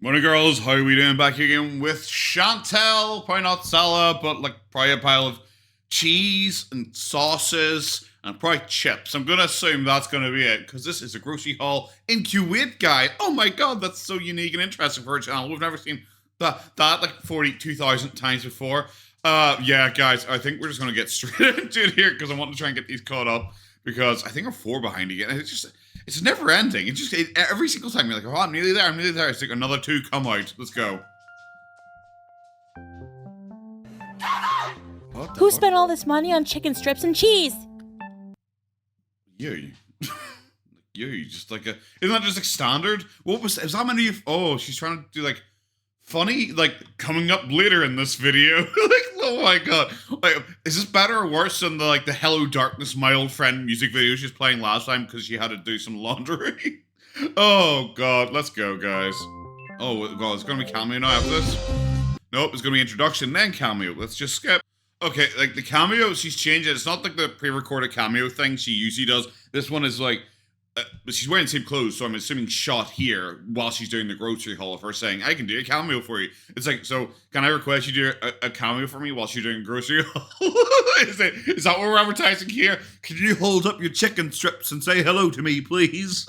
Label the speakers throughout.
Speaker 1: Morning, girls. How are we doing? Back again with Chantel. Probably not salad, but like probably a pile of cheese and sauces and probably chips. I'm gonna assume that's gonna be it because this is a grocery haul in Kuwait, guide. Oh my god, that's so unique and interesting for a channel. We've never seen that like 42,000 times before. Yeah, guys, I think we're just gonna get straight into it here because I want to try and get these caught up because I think I'm 4 behind again. It's never ending. Every single time you're like, oh, I'm nearly there, I'm nearly there. It's like another 2 come out. Let's go.
Speaker 2: Who spent all this money on chicken strips and cheese?
Speaker 1: You. You, just like a... Isn't that just like standard? Is that many of... Oh, she's trying to do like funny, like coming up later in this video. Like, oh my god. Like, is this better or worse than the Hello Darkness, My Old Friend music video she was playing last time because she had to do some laundry? Oh god, let's go, guys. Oh god, it's gonna be cameo now after this? Nope, it's gonna be introduction, then cameo. Let's just skip. Okay, like the cameo, she's changed it. It's not like the pre-recorded cameo thing she usually does. This one is like, she's wearing the same clothes, so I'm assuming shot here while she's doing the grocery haul of her saying, I can do a cameo for you. It's like, so can I request you do a cameo for me while she's doing grocery haul? Is that what we're advertising here? Can you hold up your chicken strips and say hello to me, please?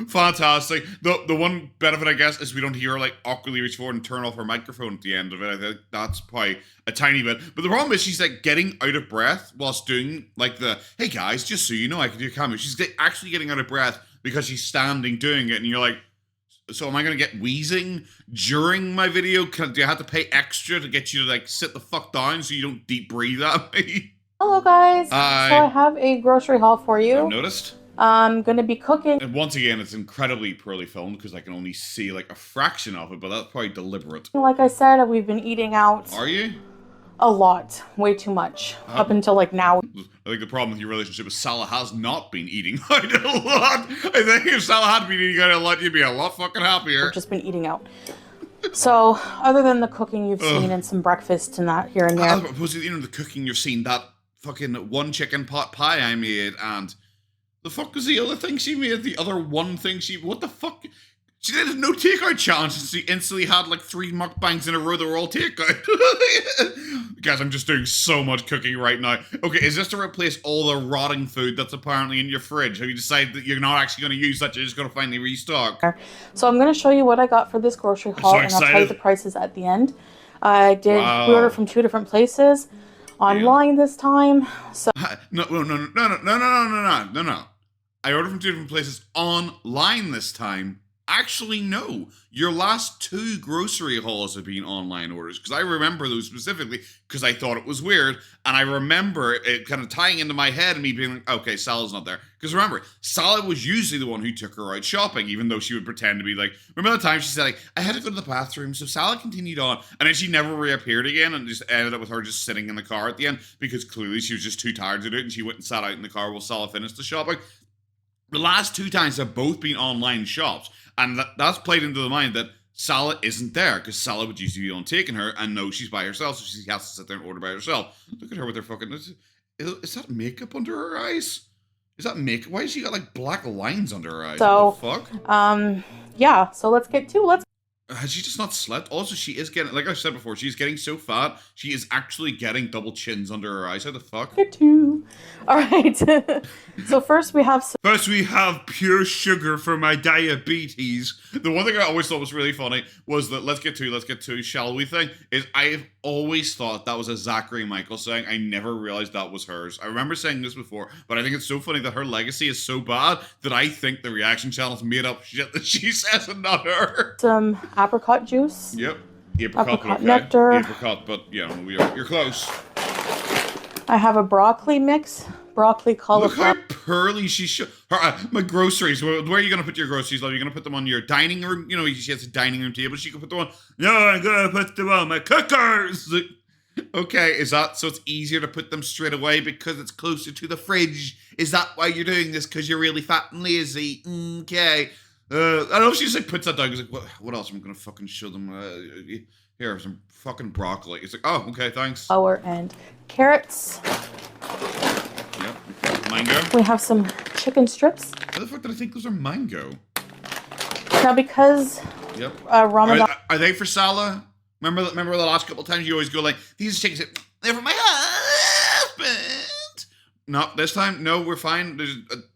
Speaker 1: Fantastic. The one benefit, I guess, is we don't hear her like awkwardly reach forward and turn off her microphone at the end of it. I think that's probably a tiny bit. But the problem is she's like getting out of breath whilst doing like hey guys, just so you know I can do a cameo. She's actually getting out of breath because she's standing doing it, and you're like, so am I gonna get wheezing during my video? Do I have to pay extra to get you to like sit the fuck down so you don't deep breathe at me?
Speaker 3: Hello guys.
Speaker 1: Hi.
Speaker 3: So I have a grocery haul for you.
Speaker 1: I've noticed.
Speaker 3: I'm gonna be cooking.
Speaker 1: And once again, it's incredibly poorly filmed because I can only see like a fraction of it, but that's probably deliberate.
Speaker 3: Like I said, we've been eating out.
Speaker 1: Are you?
Speaker 3: A lot. Way too much. Up until like now.
Speaker 1: I think the problem with your relationship is Salah has not been eating out a lot. I think if Salah had been eating out a lot, you'd be a lot fucking happier.
Speaker 3: We've just been eating out. So, other than the cooking you've seen and some breakfast and that here and there.
Speaker 1: As opposed to, the cooking you've seen, that fucking one chicken pot pie I made, and the fuck was the other thing she made? The other one thing what the fuck? She did no takeout challenge and she instantly had like 3 mukbangs in a row that were all takeout. Guys, I'm just doing so much cooking right now. Okay, is this to replace all the rotting food that's apparently in your fridge? Have you decided that you're not actually going to use that, you're just going to finally restock?
Speaker 3: So I'm going to show you what I got for this grocery haul, and I'll tell you the prices at the end. I did order from 2 different places. Online this time. So
Speaker 1: No. I ordered from 2 different places online this time. Actually, no. Your last 2 grocery hauls have been online orders, because I remember those specifically because I thought it was weird, and I remember it kind of tying into my head and me being like, okay, Salah's not there. Because remember, Salah was usually the one who took her out shopping, even though she would pretend to be like, remember the time she said, like, I had to go to the bathroom, so Salah continued on, and then she never reappeared again, and just ended up with her just sitting in the car at the end, because clearly she was just too tired to do it, and she went and sat out in the car while Salah finished the shopping. The last 2 times have both been online shops, and that's played into the mind that Salah isn't there, because Salah would usually be on taking her, and no, she's by herself, so she has to sit there and order by herself. Look at her with her fucking... Is that makeup under her eyes? Is that makeup? Why has she got like black lines under her eyes?
Speaker 3: So,
Speaker 1: what the fuck?
Speaker 3: Yeah, so let's get to it.
Speaker 1: Has she just not slept? Also, she is getting, like I said before, she's getting so fat, she is actually getting double chins under her eyes. How the fuck?
Speaker 3: Get to. Alright. So first we have
Speaker 1: pure sugar for my diabetes. The one thing I always thought was really funny was that let's get to, shall we thing, is I've always thought that was a Zachary Michael saying. I never realized that was hers. I remember saying this before, but I think it's so funny that her legacy is so bad that I think the reaction channel's made up shit that she says and not her.
Speaker 3: Some apricot juice.
Speaker 1: Yep. Apricot
Speaker 3: nectar.
Speaker 1: Apricot, but yeah, you're close.
Speaker 3: I have a broccoli mix. Broccoli cauliflower.
Speaker 1: Look how pearly she my groceries. Where are you going to put your groceries, love? You're going to put them on your dining room? She has a dining room table. She can put them on. No, I'm going to put them on my cookers. Okay, is that so it's easier to put them straight away because it's closer to the fridge? Is that why you're doing this? Because you're really fat and lazy? Okay. I don't know if she just like puts that down. Like, what else am I going to fucking show them? Here, some fucking broccoli. It's like, oh, okay, thanks.
Speaker 3: Flour and carrots.
Speaker 1: Yep. Mango.
Speaker 3: We have some chicken strips.
Speaker 1: How the fuck did I think those are mango?
Speaker 3: Now, because
Speaker 1: Yep.
Speaker 3: Ramadan...
Speaker 1: Are they for Salah? Remember the last couple of times you always go like, these chickens, they're for my husband. No, this time, no, we're fine.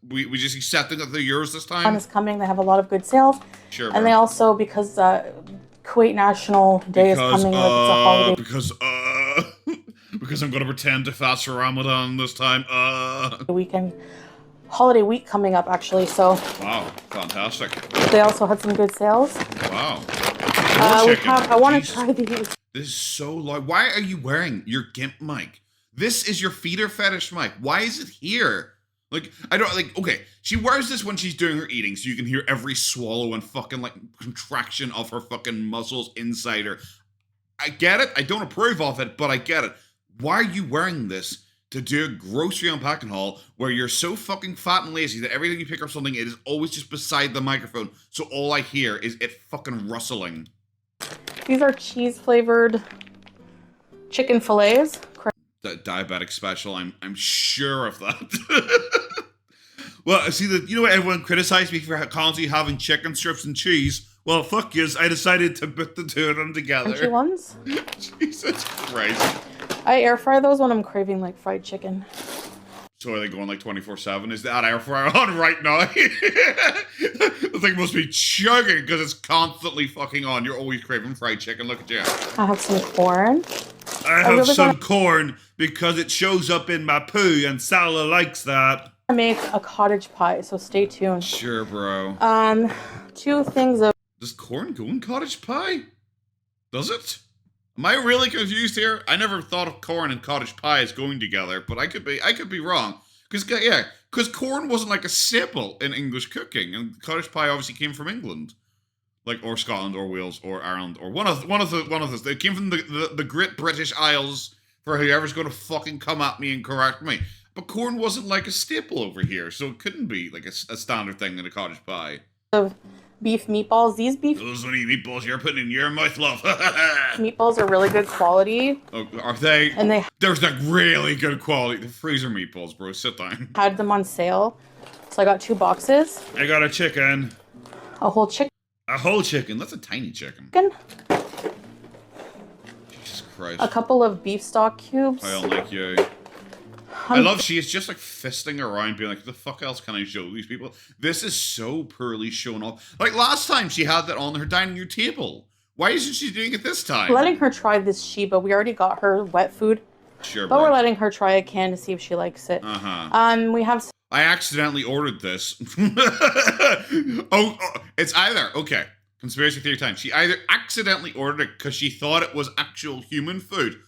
Speaker 1: We just accepting that they're yours this time.
Speaker 3: is coming. They have a lot of good sales.
Speaker 1: Sure,
Speaker 3: and they also, because Kuwait National Day is coming, like it's a holiday.
Speaker 1: Because I'm gonna pretend to fast for Ramadan this time.
Speaker 3: Weekend, holiday week coming up actually. So.
Speaker 1: Wow, fantastic.
Speaker 3: They also had some good sales.
Speaker 1: Wow.
Speaker 3: I want to try these.
Speaker 1: This is so loud. Why are you wearing your GIMP mic? This is your feeder fetish mic. Why is it here? Like, I don't, like, okay, she wears this when she's doing her eating so you can hear every swallow and fucking, like, contraction of her fucking muscles inside her. I get it. I don't approve of it, but I get it. Why are you wearing this to do a grocery unpacking haul where you're so fucking fat and lazy that every time you pick up something, it is always just beside the microphone, so all I hear is it fucking rustling?
Speaker 3: These are cheese-flavored chicken fillets.
Speaker 1: The diabetic special, I'm sure of that. Well, see, you know what everyone criticized me for constantly having chicken strips and cheese? Well, fuck yous, I decided to put the two of them together.
Speaker 3: Crunchy ones?
Speaker 1: Jesus Christ.
Speaker 3: I air fry those when I'm craving like fried chicken.
Speaker 1: So are they going like 24/7? Is that air fryer on right now? The thing must be chugging because it's constantly fucking on. You're always craving fried chicken. Look at you.
Speaker 3: I have some corn.
Speaker 1: I have some corn because it shows up in my poo and Salah likes that.
Speaker 3: I make a cottage pie, so stay tuned.
Speaker 1: Sure, bro.
Speaker 3: 2 things of...
Speaker 1: Does corn go in cottage pie? Does it? Am I really confused here? I never thought of corn and cottage pie as going together, but I could be wrong. Because corn wasn't like a staple in English cooking, and cottage pie obviously came from England, like, or Scotland or Wales or Ireland or one of those. They came from the Great British Isles. For whoever's going to fucking come at me and correct me, but corn wasn't like a staple over here, so it couldn't be like a standard thing in a cottage pie.
Speaker 3: Of beef meatballs. These beef...
Speaker 1: Those many meatballs you're putting in your mouth, love.
Speaker 3: meatballs are really good quality.
Speaker 1: Oh, are they?
Speaker 3: And
Speaker 1: there's like really good quality. The freezer meatballs, bro. Sit down.
Speaker 3: Had them on sale. So I got 2 boxes.
Speaker 1: I got a chicken.
Speaker 3: A whole chicken.
Speaker 1: A whole chicken? That's a tiny chicken. Jesus Christ.
Speaker 3: A couple of beef stock cubes.
Speaker 1: I don't like you. I love she is just like fisting around being like, the fuck else can I show these people? This is so poorly shown off. Like last time she had that on her dining room table. Why isn't she doing it this time?
Speaker 3: Letting her try this Sheba. We already got her wet food.
Speaker 1: Sure,
Speaker 3: but we're letting her try a can to see if she likes it. We have...
Speaker 1: I accidentally ordered this. It's either, okay, conspiracy theory time. She either accidentally ordered it because she thought it was actual human food,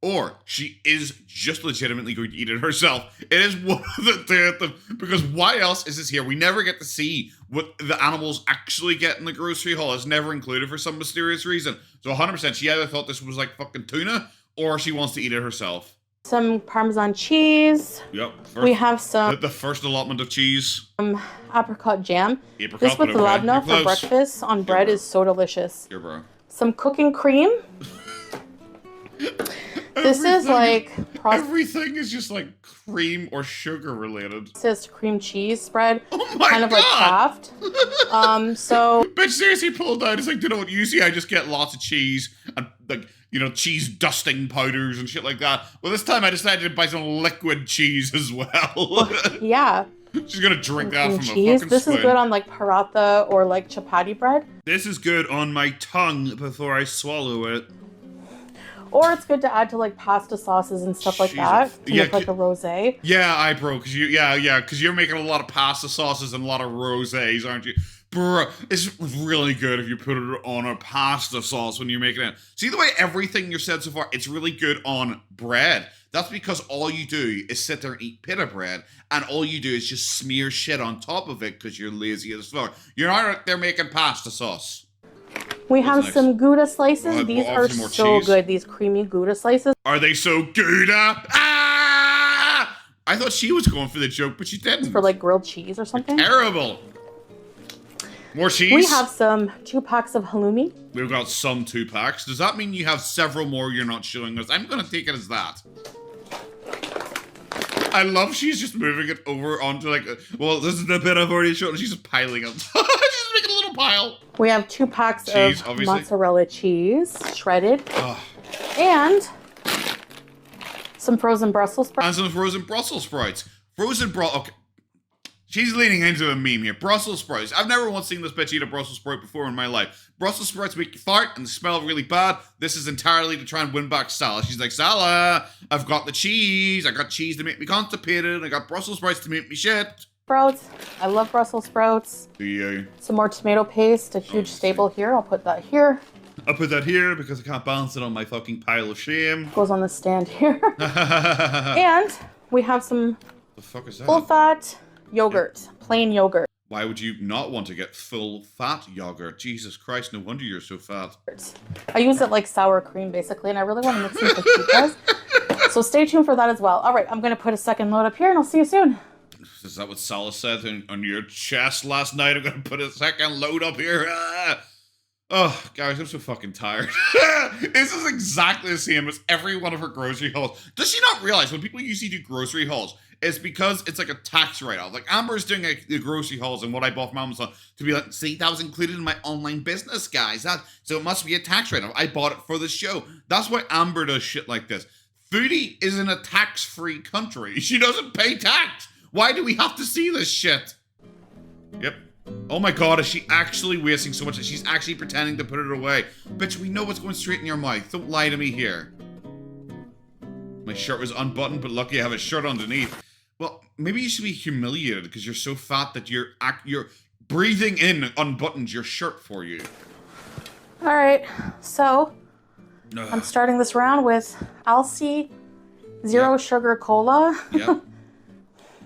Speaker 1: or she is just legitimately going to eat it herself. It is one of the two of them, because why else is this here? We never get to see what the animals actually get in the grocery haul. It's never included for some mysterious reason. So 100% she either thought this was like fucking tuna, or she wants to eat it herself.
Speaker 3: Some Parmesan cheese.
Speaker 1: Yep.
Speaker 3: We have some...
Speaker 1: The first allotment of cheese.
Speaker 3: Apricot jam.
Speaker 1: Apricot,
Speaker 3: this with labna for breakfast on bread is so delicious.
Speaker 1: Here, bro.
Speaker 3: Some cooking cream. This is like...
Speaker 1: Everything is just like cream or sugar related.
Speaker 3: This is cream cheese spread.
Speaker 1: Oh my
Speaker 3: kind of like Kraft. So...
Speaker 1: Bitch seriously pulled out. It's like, you know what, usually I just get lots of cheese and like, you know, cheese dusting powders and shit like that. Well, this time I decided to buy some liquid cheese as well.
Speaker 3: Yeah.
Speaker 1: She's gonna drink that from
Speaker 3: cheese.
Speaker 1: A fucking
Speaker 3: This
Speaker 1: spoon.
Speaker 3: is good on like paratha or like chapati bread.
Speaker 1: This is good on my tongue before I swallow it.
Speaker 3: Or it's good to add to like pasta sauces and stuff like that to make like a rosé.
Speaker 1: Yeah, because you're making a lot of pasta sauces and a lot of rosés, aren't you? Bro, it's really good if you put it on a pasta sauce when you're making it. See the way everything you've said so far, it's really good on bread. That's because all you do is sit there and eat pita bread, and all you do is just smear shit on top of it because you're lazy as fuck. You're not out there making pasta sauce.
Speaker 3: We have some Gouda slices. These are so good. These creamy Gouda slices.
Speaker 1: Are they so Gouda? Ah! I thought she was going for the joke, but she didn't.
Speaker 3: For like grilled cheese or something.
Speaker 1: Terrible. More cheese?
Speaker 3: We have some 2 packs of halloumi.
Speaker 1: We've got some 2 packs. Does that mean you have several more you're not showing us? I'm going to take it as that. I love she's just moving it over onto like, well, this is the bit I've already shown. She's just piling up. She's making a little pile.
Speaker 3: We have 2 packs
Speaker 1: Cheese,
Speaker 3: of
Speaker 1: obviously.
Speaker 3: mozzarella cheese, shredded.
Speaker 1: Ugh.
Speaker 3: And some frozen Brussels sprouts.
Speaker 1: And some frozen Brussels sprouts. Okay. She's leaning into a meme here. Brussels sprouts. I've never once seen this bitch eat a Brussels sprout before in my life. Brussels sprouts make you fart and they smell really bad. This is entirely to try and win back Salah. She's like, Salah, I've got the cheese. I got cheese to make me constipated. I got Brussels sprouts to make me shit.
Speaker 3: Sprouts. I love Brussels sprouts.
Speaker 1: Do you?
Speaker 3: Some more tomato paste, a huge staple here. I'll put that here.
Speaker 1: I'll put that here because I can't balance it on my fucking pile of shame.
Speaker 3: Goes on the stand here. And we have some
Speaker 1: the fuck is that?
Speaker 3: full fat yogurt, plain yogurt.
Speaker 1: Why would you not want to get full fat yogurt? Jesus Christ, no wonder you're so fat.
Speaker 3: I use it like sour cream basically, and I really want to mix it with the pizzas. So stay tuned for that as well. All right, I'm going to put a second load up here, and I'll see you soon.
Speaker 1: Is that what Salah said on your chest last night? I'm going to put a second load up here. Oh, guys, I'm so fucking tired. This is exactly the same as every one of her grocery hauls. Does she not realize when people usually do grocery hauls, it's because it's like a tax write-off? Like, Amber's doing the grocery hauls and what I bought from Amazon to be like, see, that was included in my online business, guys. So it must be a tax write-off. I bought it for the show. That's why Amber does shit like this. Foodie is in a tax-free country. She doesn't pay tax. Why do we have to see this shit? Yep. Oh my god, is she actually wasting so much that she's actually pretending to put it away? Bitch, we know what's going straight in your mouth. Don't lie to me here. My shirt was unbuttoned, but lucky I have a shirt underneath. Well, maybe you should be humiliated because you're so fat that you're breathing in unbuttons your shirt for you.
Speaker 3: All right, so I'm starting this round with Alcy Zero Sugar Cola.
Speaker 1: Yep.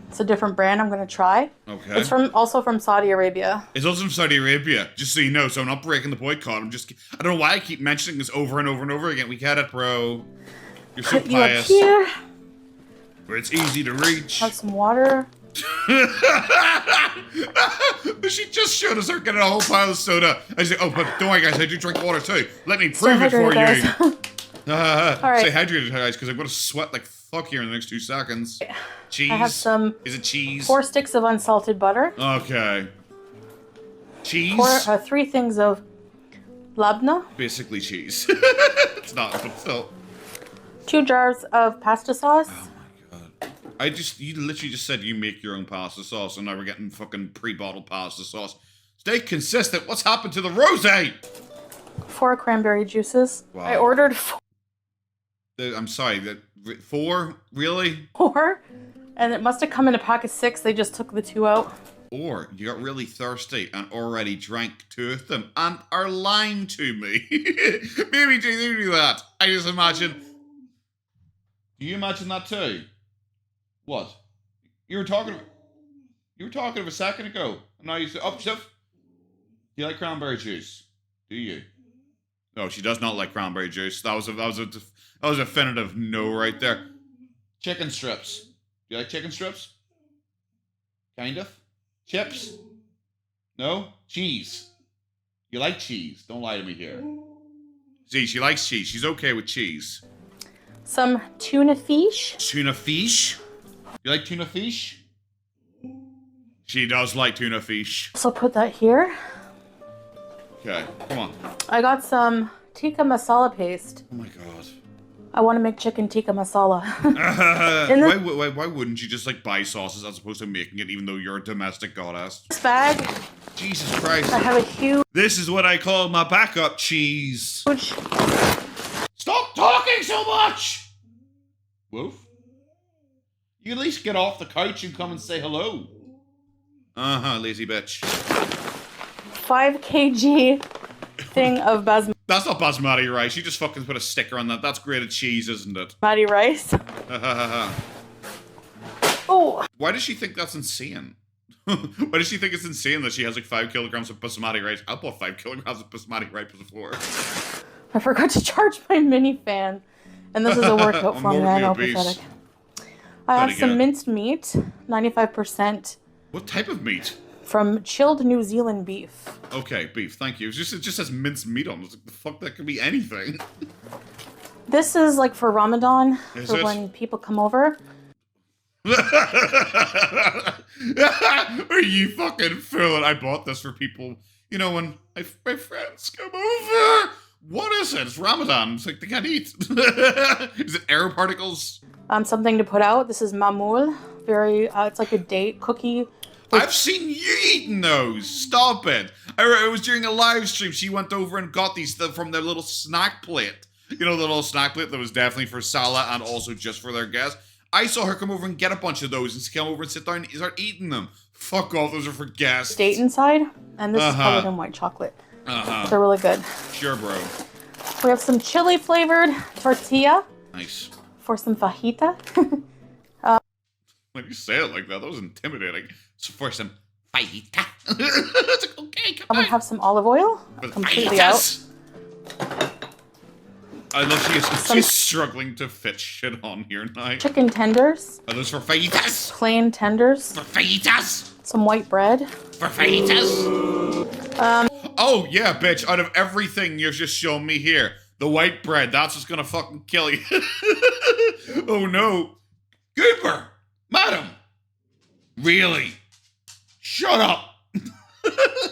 Speaker 3: It's a different brand I'm going to try.
Speaker 1: Okay.
Speaker 3: It's also from Saudi Arabia.
Speaker 1: It's also from Saudi Arabia, just so you know, so I'm not breaking the boycott. I don't know why I keep mentioning this over and over and over again. We get it, bro. You're so
Speaker 3: Put you up
Speaker 1: pious.
Speaker 3: here.
Speaker 1: Where it's easy to reach.
Speaker 3: Have some water.
Speaker 1: She just showed us her getting a whole pile of soda. I say, oh, but don't worry, guys, I do drink water too. Let me prove it for you.
Speaker 3: All right.
Speaker 1: Stay hydrated, guys, because I'm going to sweat like fuck here in the next 2 seconds. Cheese.
Speaker 3: I have some.
Speaker 1: Is it cheese?
Speaker 3: 4 sticks of unsalted butter.
Speaker 1: Okay. Cheese.
Speaker 3: 3 things of labna.
Speaker 1: Basically cheese. It's not, but still.
Speaker 3: 2 jars of pasta sauce.
Speaker 1: Oh my god. You literally just said you make your own pasta sauce, and now we're getting fucking pre-bottled pasta sauce. Stay consistent. What's happened to the rosé?
Speaker 3: 4 cranberry juices.
Speaker 1: Wow.
Speaker 3: I ordered
Speaker 1: I'm sorry, 4? Really?
Speaker 3: 4, and it must have come in a pack of 6. They just took the 2 out.
Speaker 1: Or you got really thirsty and already drank 2 of them and are lying to me. Maybe you do that. I just imagine. Do you imagine that too? What? You were talking of a second ago. And now you say, oh, stuff. Do you like cranberry juice? Do you? No, she does not like cranberry juice. That was a definitive no right there. Chicken strips. Do you like chicken strips? Kind of. Chips? No? Cheese. You like cheese. Don't lie to me here. See, she likes cheese. She's okay with cheese.
Speaker 3: Some tuna fish.
Speaker 1: Tuna fish? You like tuna fish? She does like tuna fish.
Speaker 3: So I'll put that here.
Speaker 1: Okay, come on.
Speaker 3: I got some tikka masala paste.
Speaker 1: Oh my god.
Speaker 3: I want to make chicken tikka masala.
Speaker 1: Why wouldn't you just like buy sauces as opposed to making it even though you're a domestic goddess?
Speaker 3: This bag.
Speaker 1: Jesus Christ.
Speaker 3: I have a huge.
Speaker 1: This is what I call my backup cheese. Stop talking so much! Woof. You at least get off the couch and come and say hello. Uh-huh, lazy bitch.
Speaker 3: 5 kg thing of basmati
Speaker 1: That's not basmati rice. You just fucking put a sticker on that. That's grated cheese, isn't it?
Speaker 3: rice. Oh.
Speaker 1: Why does she think that's insane? Why does she think it's insane that she has like 5 kilograms of basmati rice? I bought 5 kilograms of basmati rice before.
Speaker 3: I forgot to charge my mini fan. And this is a workout for me. I know, pathetic. I have some minced meat, 95%.
Speaker 1: What type of meat?
Speaker 3: From chilled New Zealand beef.
Speaker 1: Okay, beef, thank you. It just says minced meat on it. Like, the fuck, that could be anything.
Speaker 3: This is like for Ramadan, for when people come over.
Speaker 1: Are you fucking fooling? I bought this for people. You know, when my friends come over. What is it? It's Ramadan. It's like they can't eat. Is it air particles?
Speaker 3: Something to put out. This is mamoul. Very, it's like a date cookie.
Speaker 1: I've seen you eating those. Stop it. It was during a live stream. She went over and got these from their little snack plate. You know, the little snack plate that was definitely for Salah and also just for their guests. I saw her come over and get a bunch of those and come over and sit down and start eating them. Fuck off. Those are for guests.
Speaker 3: Date inside. And this is covered in white chocolate. They're really good.
Speaker 1: Sure, bro.
Speaker 3: We have some chili flavored tortilla.
Speaker 1: Nice.
Speaker 3: For some fajita.
Speaker 1: When you say it like that was intimidating. So for some fajita. It's like, okay, come on.
Speaker 3: We have some olive oil. Completely out.
Speaker 1: I love she's struggling to fit shit on here now.
Speaker 3: Chicken tenders.
Speaker 1: Are those for fajitas?
Speaker 3: Plain tenders.
Speaker 1: For fajitas?
Speaker 3: Some white bread.
Speaker 1: For fajitas? Oh, yeah, bitch. Out of everything you've just shown me here, the white bread, that's what's gonna fucking kill you. Oh, no. Goober! Madam! Really? Shut up!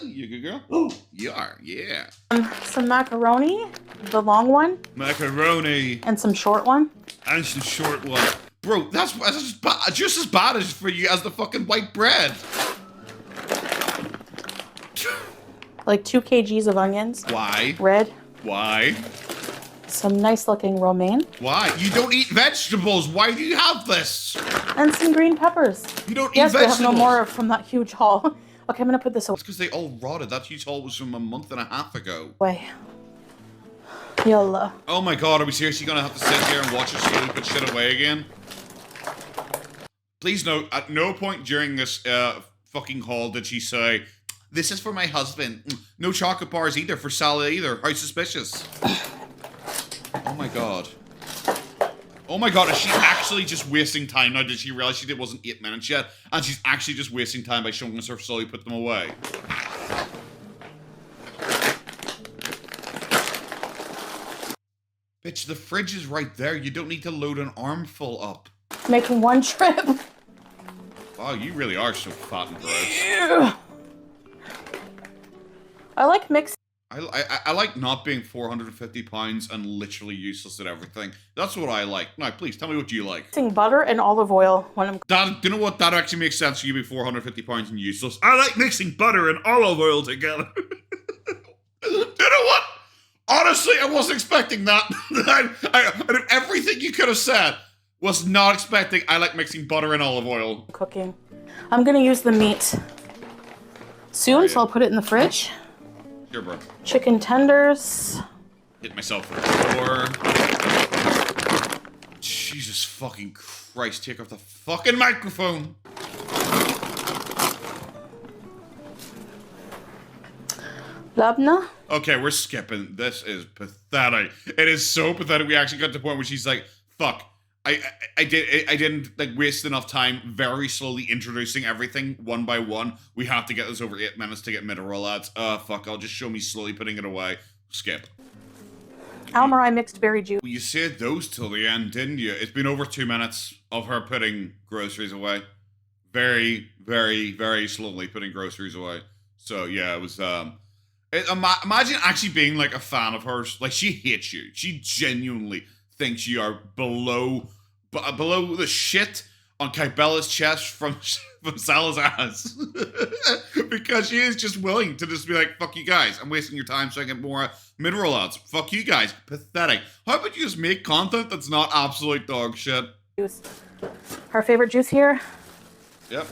Speaker 1: You good girl? Oh, you are, yeah.
Speaker 3: Some macaroni, the long one.
Speaker 1: Macaroni.
Speaker 3: And some short one.
Speaker 1: And some short one. Bro, that's just as bad as for you as the fucking white bread.
Speaker 3: Like 2 kgs of onions.
Speaker 1: Why?
Speaker 3: Red.
Speaker 1: Why?
Speaker 3: Some nice looking romaine.
Speaker 1: Why? You don't eat vegetables. Why do you have this?
Speaker 3: And some green peppers.
Speaker 1: You don't eat vegetables.
Speaker 3: Yes, we have no more from that huge haul. Okay, I'm gonna put this away.
Speaker 1: It's because they all rotted. That huge haul was from a month and a half ago.
Speaker 3: Wait. Yalla.
Speaker 1: Oh my god, are we seriously gonna have to sit here and watch her slowly put shit away again? Please note, at no point during this fucking haul did she say, "This is for my husband." No chocolate bars either for Salah either. How suspicious. Oh my god. Oh my god, is she actually just wasting time now? Did she realize she wasn't 8 minutes yet? And she's actually just wasting time by showing us her slowly put them away. Bitch, the fridge is right there. You don't need to load an armful up.
Speaker 3: Making one trip.
Speaker 1: Wow, you really are so fat and gross.
Speaker 3: Yeah. I like mixing.
Speaker 1: I like not being 450 pounds and literally useless at everything. That's what I like. Now, please, tell me what you like.
Speaker 3: Mixing butter and olive oil when I'm...
Speaker 1: Do you know what? That actually makes sense for you to be 450 pounds and useless. I like mixing butter and olive oil together. Do you know what? Honestly, I wasn't expecting that. Out of everything you could have said, was not expecting I like mixing butter and olive oil.
Speaker 3: Cooking. I'm gonna use the meat soon, so I'll put it in the fridge.
Speaker 1: Here, bro.
Speaker 3: Chicken tenders.
Speaker 1: Hit myself for the floor. Jesus fucking Christ, take off the fucking microphone.
Speaker 3: Labna.
Speaker 1: Okay, we're skipping. This is pathetic. It is so pathetic. We actually got to the point where she's like, fuck. I didn't like waste enough time very slowly introducing everything one by one. We have to get this over 8 minutes to get mid-roll ads. Fuck, I'll just show me slowly putting it away. Skip.
Speaker 3: Almarai mixed berry juice.
Speaker 1: Well, you saved those till the end, didn't you? It's been over 2 minutes of her putting groceries away. Very, very, very slowly putting groceries away. So yeah, it was imagine actually being like a fan of hers. Like, she hates you. She genuinely thinks you are below the shit on Kybella's chest from Salah's ass. Because she is just willing to just be like, fuck you guys, I'm wasting your time so I get more mid-roll ads. Fuck you guys. Pathetic. How about you just make content that's not absolute dog shit?
Speaker 3: Her favorite juice here.
Speaker 1: Yep.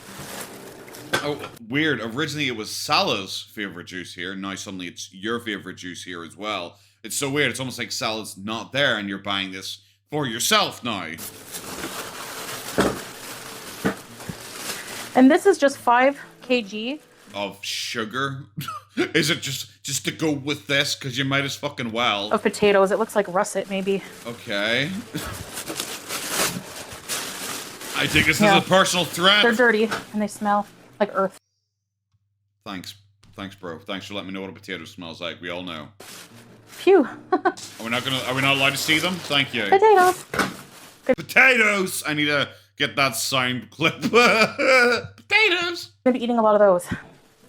Speaker 1: Oh, weird. Originally it was Salah's favorite juice here. Now suddenly it's your favorite juice here as well. It's so weird. It's almost like Salah's not there and you're buying this for yourself now.
Speaker 3: And this is just 5 kg.
Speaker 1: Of sugar? Is it just to go with this? Because you might as fucking well.
Speaker 3: Of potatoes. It looks like russet, maybe.
Speaker 1: Okay. I think this is a personal threat.
Speaker 3: They're dirty and they smell like earth.
Speaker 1: Thanks. Thanks, bro. Thanks for letting me know what a potato smells like. We all know.
Speaker 3: Phew.
Speaker 1: Are we not allowed to see them? Thank you.
Speaker 3: Potatoes.
Speaker 1: Potatoes! I need to get that sound clip. Potatoes!
Speaker 3: I'm gonna be eating a lot of those.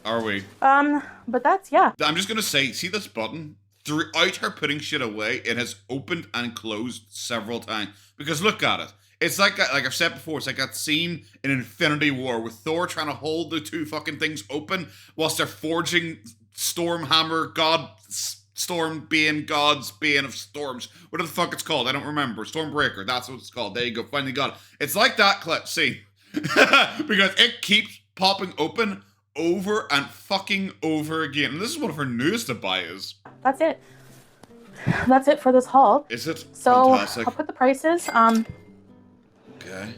Speaker 1: Are we?
Speaker 3: But that's, yeah.
Speaker 1: I'm just gonna say, see this button? Throughout her putting shit away, it has opened and closed several times. Because look at it. It's like I've said before, it's like that scene in Infinity War with Thor trying to hold the two fucking things open whilst they're forging Stormhammer, Storm Bane, God's Bane of Storms. What the fuck it's called? I don't remember. Stormbreaker, that's what it's called. There you go, finally got it. It's like that clip scene. Because it keeps popping open over and fucking over again. And this is one of her newest abayas.
Speaker 3: That's it. That's it for this haul.
Speaker 1: Is it?
Speaker 3: So,
Speaker 1: fantastic?
Speaker 3: I'll put the prices
Speaker 1: Okay.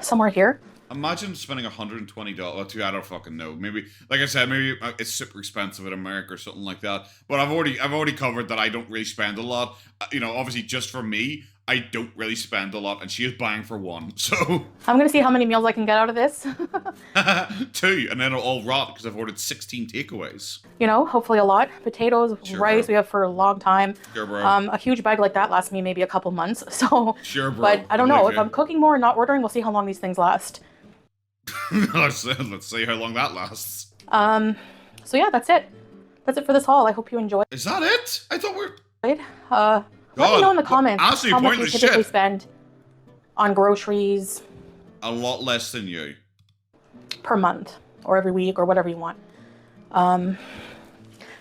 Speaker 3: somewhere here.
Speaker 1: Imagine spending $120. I don't fucking know. Maybe, like I said, maybe it's super expensive in America or something like that. But I've already covered that I don't really spend a lot. You know, obviously, just for me, I don't really spend a lot, and she is buying for one. So
Speaker 3: I'm gonna see how many meals I can get out of this.
Speaker 1: 2, and then it'll all rot because I've ordered 16 takeaways.
Speaker 3: You know, hopefully a lot. Potatoes,
Speaker 1: Sure,
Speaker 3: rice,
Speaker 1: bro.
Speaker 3: we have for a long time.
Speaker 1: Sure, bro.
Speaker 3: A huge bag like that lasts me maybe a couple months. So,
Speaker 1: Sure, bro.
Speaker 3: but I don't know.
Speaker 1: believe
Speaker 3: If
Speaker 1: you.
Speaker 3: I'm cooking more and not ordering, we'll see how long these things last.
Speaker 1: let's see how long that lasts.
Speaker 3: So yeah, that's it. That's it for this haul. I hope you enjoyed.
Speaker 1: Is that it? I thought we're...
Speaker 3: Let me know in the comments
Speaker 1: honestly,
Speaker 3: how much you
Speaker 1: pointless
Speaker 3: typically
Speaker 1: shit.
Speaker 3: spend on groceries
Speaker 1: A lot less than you.
Speaker 3: per month or every week or whatever you want.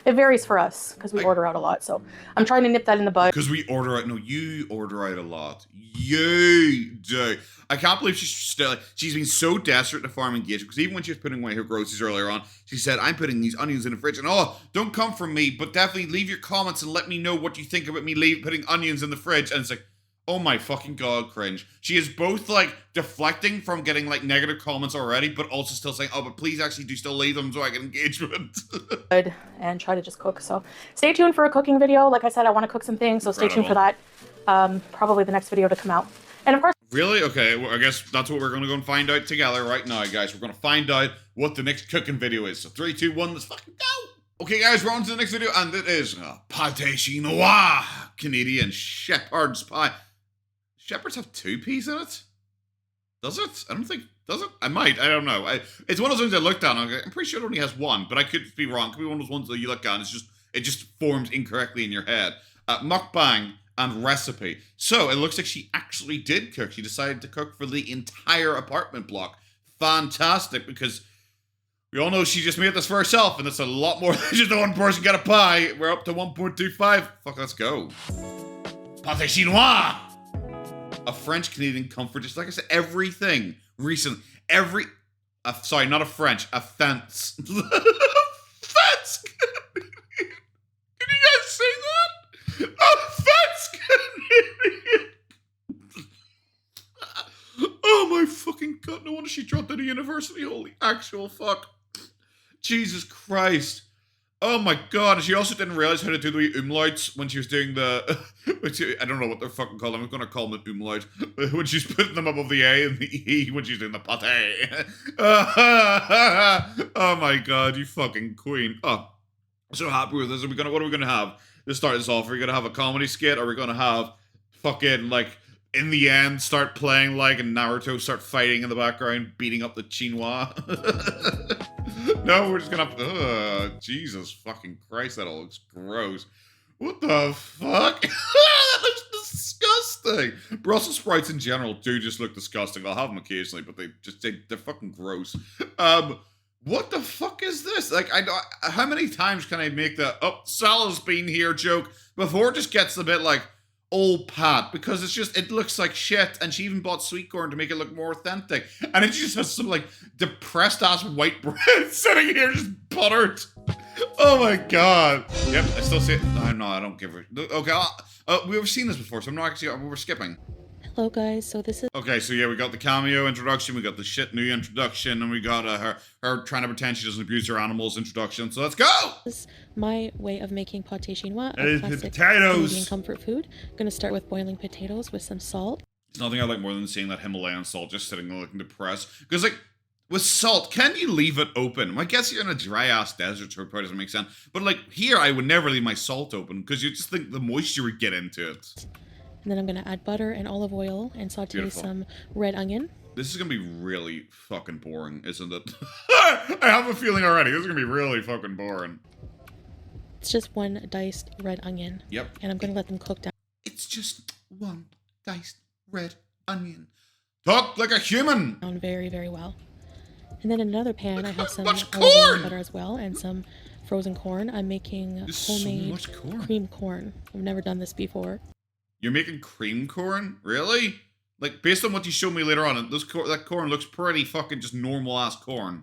Speaker 3: It varies for us because we order out a lot. So I'm trying to nip that in the bud.
Speaker 1: Because we order out. No, you order out a lot. You do. I can't believe she's been so desperate to farm engagement. Because even when she was putting away her groceries earlier on, she said, I'm putting these onions in the fridge. And don't come from me, but definitely leave your comments and let me know what you think about me putting onions in the fridge. And it's like, oh my fucking god, cringe. She is both like deflecting from getting like negative comments already, but also still saying, oh, but please actually do still leave them so I get engagement.
Speaker 3: And try to just cook. So stay tuned for a cooking video. Like I said, I want to cook some things, so stay tuned for that. Probably the next video to come out. And of course,
Speaker 1: really? Okay, well, I guess that's what we're going to go and find out together right now, guys. We're going to find out what the next cooking video is. So 3, 2, 1, let's fucking go! Okay, guys, we're on to the next video, and it is pâté chinois, Canadian shepherd's pie. Shepherds have 2 peas in it? Does it? I don't think... Does it? I might. I don't know. It's one of those things I looked at, and I'm pretty sure it only has 1, but I could be wrong. It could be one of those ones that you look at, and it just forms incorrectly in your head. Mukbang and recipe. So, it looks like she actually did cook. She decided to cook for the entire apartment block. Fantastic, because we all know she just made this for herself, and it's a lot more than just the one person got a pie. We're up to 1.25. Fuck, let's go. Pâté chinois! A French-Canadian comfort dish. Like I said, everything recent. Sorry, not a French. A fence. Fence! Can you guys say that? A fence! Oh my fucking god, no wonder she dropped out of university. Holy actual fuck. Jesus Christ. Oh my god, and she also didn't realize how to do the umlauts when she was doing the... I don't know what they're fucking called. I'm going to call them an umlaut. When she's putting them above the A and the E when she's doing the pâté. Oh my god, you fucking queen. Oh, so happy with this. What are we going to have? To start this off, are we going to have a comedy skit? Or are we going to have fucking, like, in the end, start playing like and Naruto start fighting in the background, beating up the chinois? No, we're just gonna Jesus fucking Christ, that all looks gross. What the fuck? That looks disgusting. Brussels sprouts in general do just look disgusting. I'll have them occasionally, but they're fucking gross. What the fuck is this? Like, how many times can I make the Salah's been here joke before it just gets a bit like old Pat, because it looks like shit, and she even bought sweet corn to make it look more authentic, and it just has some like depressed ass white bread sitting here just buttered. Oh my god. Yep, I still see it. No, I don't give her. Okay, we've seen this before, so I'm not actually. We're skipping.
Speaker 2: Hello guys, so this is...
Speaker 1: Okay, so yeah, we got the cameo introduction, we got the shit new introduction, and we got her trying to pretend she doesn't abuse her animals introduction, so let's go!
Speaker 2: my way of making pâté chinois,
Speaker 1: Hey,
Speaker 2: a classic
Speaker 1: potatoes.
Speaker 2: Canadian comfort food. I'm gonna start with boiling potatoes with some salt.
Speaker 1: There's nothing I like more than seeing that Himalayan salt just sitting there looking depressed. Because, like, with salt, can you leave it open? I guess you're in a dry-ass desert, so it probably doesn't make sense. But, like, here, I would never leave my salt open, because you just think the moisture would get into it.
Speaker 2: And then I'm gonna add butter and olive oil and saute some red onion.
Speaker 1: This is gonna be really fucking boring, isn't it? I have a feeling already. This is gonna be really fucking boring.
Speaker 2: It's just one diced red onion.
Speaker 1: Yep.
Speaker 2: And I'm going to let them cook down.
Speaker 1: It's just one diced red onion. Talk like a human!
Speaker 2: Very, very well. And then in another pan, I have some
Speaker 1: corn!
Speaker 2: butter as well and some frozen corn. I'm making homemade cream corn. I've never done this before.
Speaker 1: You're making cream corn? Really? Like, based on what you showed me later on, that corn looks pretty fucking just normal-ass corn.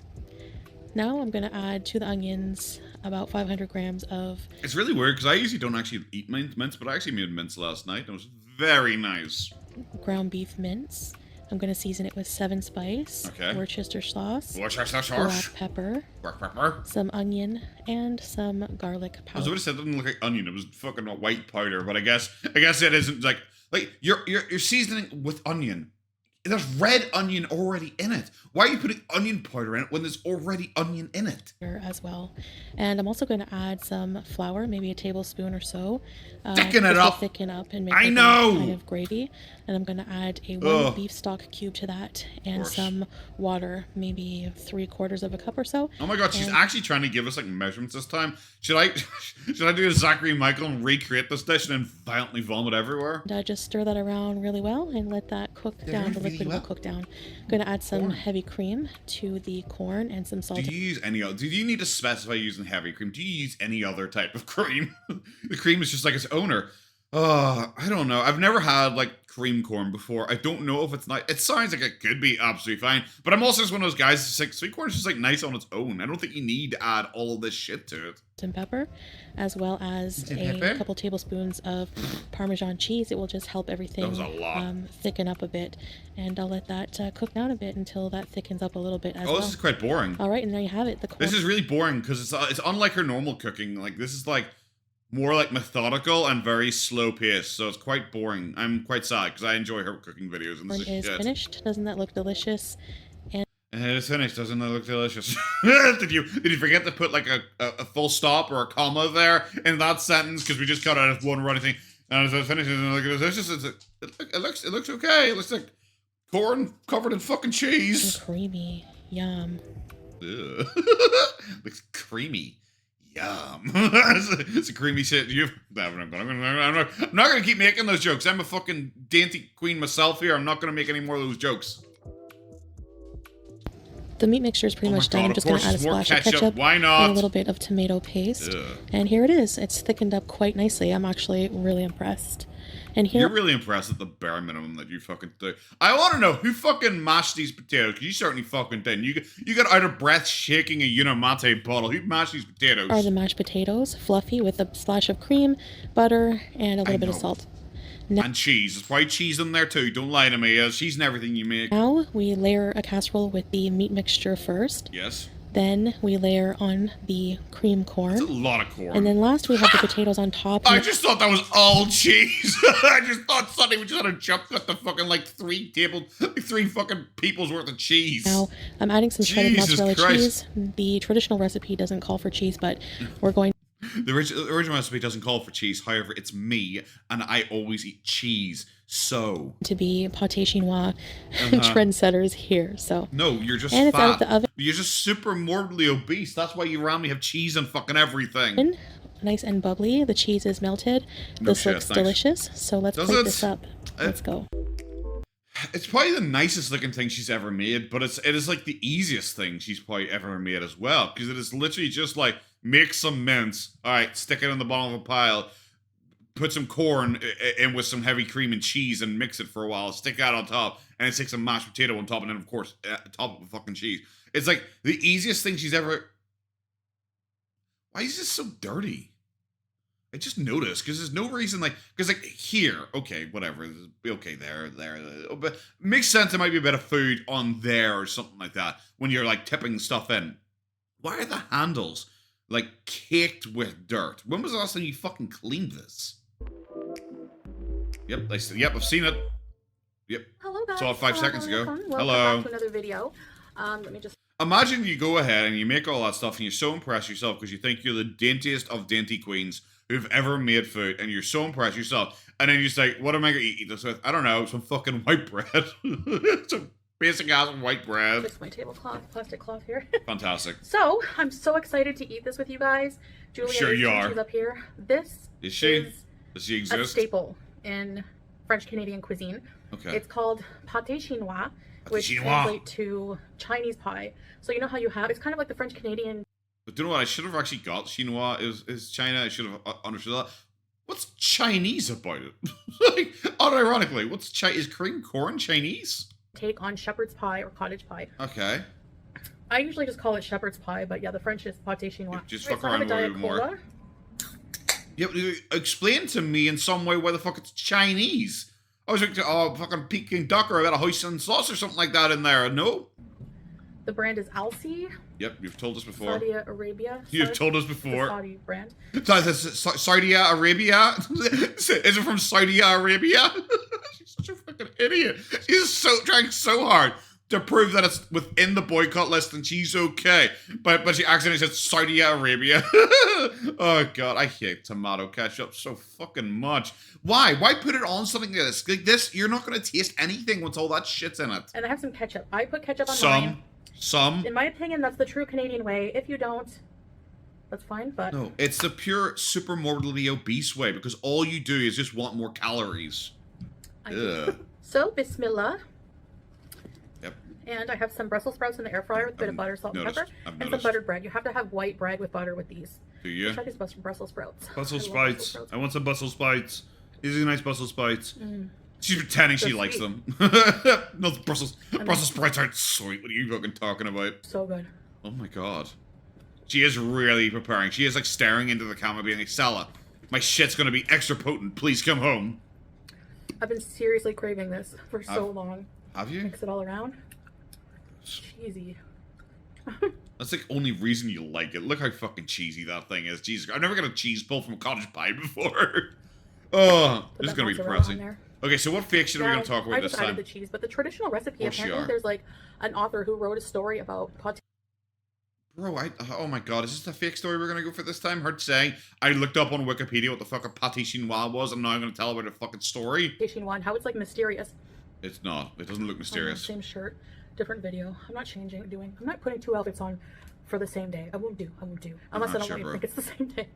Speaker 2: Now I'm going to add to the onions about 500 grams of...
Speaker 1: It's really weird, because I usually don't actually eat mince, but I actually made mince last night. It was very nice.
Speaker 2: Ground beef mince. I'm going to season it with 7 spice, Worcestershire sauce, black pepper, some onion, and some garlic powder.
Speaker 1: I was about to say it didn't look like onion. It was fucking a white powder, but I guess it isn't like you're seasoning with onion. There's red onion already in it. Why are you putting onion powder in it when there's already onion in it?
Speaker 2: As well. And I'm also going to add some flour, maybe a tablespoon or so.
Speaker 1: Thicken it up.
Speaker 2: Thicken up and make it kind of gravy. And I'm going to add a 1 beef stock cube to that and some water, maybe 3/4 of a cup or so.
Speaker 1: Oh my god, she's actually trying to give us like measurements this time. Should I do a Zachary Michael and recreate this dish and then violently vomit everywhere?
Speaker 2: And just stir that around really well and let that cook down. The liquid will cook down. I'm going to add some heavy cream to the corn and some salt.
Speaker 1: Do you use any other? Do you need to specify using heavy cream? Do you use any other type of cream? The cream is just like its owner. I don't know. I've never had like cream corn before. I don't know if it's nice. It sounds like it could be absolutely fine, but I'm also just one of those guys that's like sweet corn is just like nice on its own. I don't think you need to add all of this shit to it.
Speaker 2: And pepper, as well as a couple tablespoons of Parmesan cheese. It will just help everything thicken up a bit, and I'll let that cook down a bit until that thickens up a little bit as well.
Speaker 1: Oh, this is quite boring.
Speaker 2: All right, and there you have it. The corn.
Speaker 1: This is really boring because it's unlike her normal cooking. Like this is like more like methodical and very slow paced, so it's quite boring. I'm quite sad because I enjoy her cooking videos. And this is
Speaker 2: finished. Doesn't that look delicious?
Speaker 1: And it is finished. Doesn't it look delicious? Did you forget to put like a full stop or a comma there in that sentence because we just cut out one running thing? And as I finished, it look delicious. It looks okay. It looks like corn covered in fucking cheese.
Speaker 2: And creamy, yum.
Speaker 1: Ugh. Looks creamy. Yum. It's a creamy shit. I'm not gonna keep making those jokes. I'm a fucking dainty queen myself here. I'm not gonna make any more of those jokes.
Speaker 2: The meat mixture is pretty much done. I'm just going to add a splash of ketchup and a little bit of tomato paste. And here it is. It's thickened up quite nicely. I'm actually really impressed. And here
Speaker 1: you're really impressed at the bare minimum that you fucking do. I want to know who fucking mashed these potatoes, because you certainly fucking didn't. You got out of breath shaking a Unimate bottle. Who mashed these potatoes?
Speaker 2: Are the mashed potatoes, fluffy with a splash of cream, butter, and a little bit of salt.
Speaker 1: And cheese. There's probably cheese in there too. Don't lie to me. There's cheese in everything you make.
Speaker 2: Now we layer a casserole with the meat mixture first.
Speaker 1: Yes.
Speaker 2: Then we layer on the cream corn.
Speaker 1: That's a lot of corn.
Speaker 2: And then last we have the potatoes on top.
Speaker 1: I just thought that was all cheese. I just thought Sunday we just had a jump cut the fucking like three fucking people's worth of cheese.
Speaker 2: Now I'm adding some shredded mozzarella cheese. The traditional recipe doesn't call for cheese, but we're going.
Speaker 1: The original recipe doesn't call for cheese. However, it's me, and I always eat cheese. So
Speaker 2: to be pâté chinois trendsetters here. So
Speaker 1: no, you're just
Speaker 2: and
Speaker 1: fat.
Speaker 2: It's out of the oven.
Speaker 1: You're just super morbidly obese. That's why you around me have cheese and fucking everything.
Speaker 2: Nice and bubbly. The cheese is melted. This looks delicious. So let's plate this up. Let's go.
Speaker 1: It's probably the nicest looking thing she's ever made, but it is like the easiest thing she's probably ever made as well, because it is literally just like make some mince. All right, stick it in the bottom of a pile. Put some corn in with some heavy cream and cheese and mix it for a while. Stick that on top, and then stick some mashed potato on top, and then of course top it with fucking cheese. It's like the easiest thing she's ever. Why is this so dirty? I just noticed because there's no reason because here, okay, whatever, okay, there, but makes sense. There might be a bit of food on there or something like that when you're like tipping stuff in. Why are the handles like caked with dirt? When was the last time you fucking cleaned this? Yep, I've seen it. Yep.
Speaker 4: Hello guys.
Speaker 1: Saw it 5 seconds ago.
Speaker 4: Welcome
Speaker 1: Hello.
Speaker 4: back to another video. Let me just.
Speaker 1: Imagine you go ahead and you make all that stuff and you're so impressed yourself because you think you're the daintiest of dainty queens who've ever made food, and you're so impressed yourself, and then you say, what am I going to eat this with? I don't know, some fucking white bread. Basic ass white bread.
Speaker 4: Fix my tablecloth, plastic cloth here.
Speaker 1: Fantastic.
Speaker 4: So, I'm so excited to eat this with you guys. Julia,
Speaker 1: sure you are.
Speaker 4: She's up here. This
Speaker 1: is she? Does she
Speaker 4: a
Speaker 1: exist?
Speaker 4: staple in French-Canadian cuisine.
Speaker 1: Okay.
Speaker 4: It's called pâté chinois, which translates to Chinese pie. So you know how you have, it's kind of like the French-Canadian.
Speaker 1: But do you know what? I should have actually got chinois is China. I should have understood that. What's Chinese about it? Like, unironically, is cream corn Chinese?
Speaker 4: Take on shepherd's pie or cottage pie.
Speaker 1: Okay.
Speaker 4: I usually just call it shepherd's pie, but yeah, the French is pâté chinois.
Speaker 1: Just fuck around with it more. Yeah, explain to me in some way why the fuck it's Chinese. I was like, oh, fucking Peking duck or I got a hoisin sauce or something like that in there. No.
Speaker 4: The brand is Alsi.
Speaker 1: Yep, you've told us before.
Speaker 4: Saudi Arabia.
Speaker 1: You've told us before.
Speaker 4: The Saudi brand.
Speaker 1: Saudi Arabia? Is it from Saudi Arabia? She's such a fucking idiot. She's trying so hard to prove that it's within the boycott list and she's okay. But she accidentally said Saudi Arabia. Oh god, I hate tomato ketchup so fucking much. Why? Why put it on something like this? You're not gonna taste anything once all that shit's in it.
Speaker 4: And I have some ketchup. I put ketchup on mine.
Speaker 1: Some.
Speaker 4: In my opinion, that's the true Canadian way. If you don't, that's fine, but...
Speaker 1: No, it's the pure super morbidly obese way because all you do is just want more calories.
Speaker 4: So, bismillah.
Speaker 1: Yep.
Speaker 4: And I have some Brussels sprouts in the air fryer with a bit of butter, salt, and pepper. And some buttered bread. You have to have white bread with butter with these.
Speaker 1: Do you?
Speaker 4: Try these Brussels sprouts.
Speaker 1: Brussels sprouts. I want some Brussels sprouts. These are nice Brussels sprouts. She's pretending she likes them. No, Brussels sprouts aren't sweet. What are you fucking talking about?
Speaker 4: So good.
Speaker 1: Oh my god. She is really preparing. She is like staring into the camera being like, Sala, my shit's gonna be extra potent. Please come home.
Speaker 4: I've been seriously craving this for so long.
Speaker 1: Have you?
Speaker 4: Mix it all around. Cheesy.
Speaker 1: That's the only reason you like it. Look how fucking cheesy that thing is. Jesus, I've never got a cheese pull from a cottage pie before. Oh, this is gonna be depressing. Okay, so what fake shit are we gonna talk about this time?
Speaker 4: I just added the cheese, but the traditional recipe, apparently there's like an author who wrote a story about pâté.
Speaker 1: Bro, oh my god, is this the fake story we're gonna go for this time? Her saying, I looked up on Wikipedia what the fuck a pâté chinois was, and now I'm gonna tell about a fucking story.
Speaker 4: Pâté chinois, and how it's like mysterious.
Speaker 1: It's not. It doesn't look mysterious.
Speaker 4: Same shirt, different video. I'm not I'm not putting two outfits on for the same day. I won't do. Unless I don't want you to think it's the same day.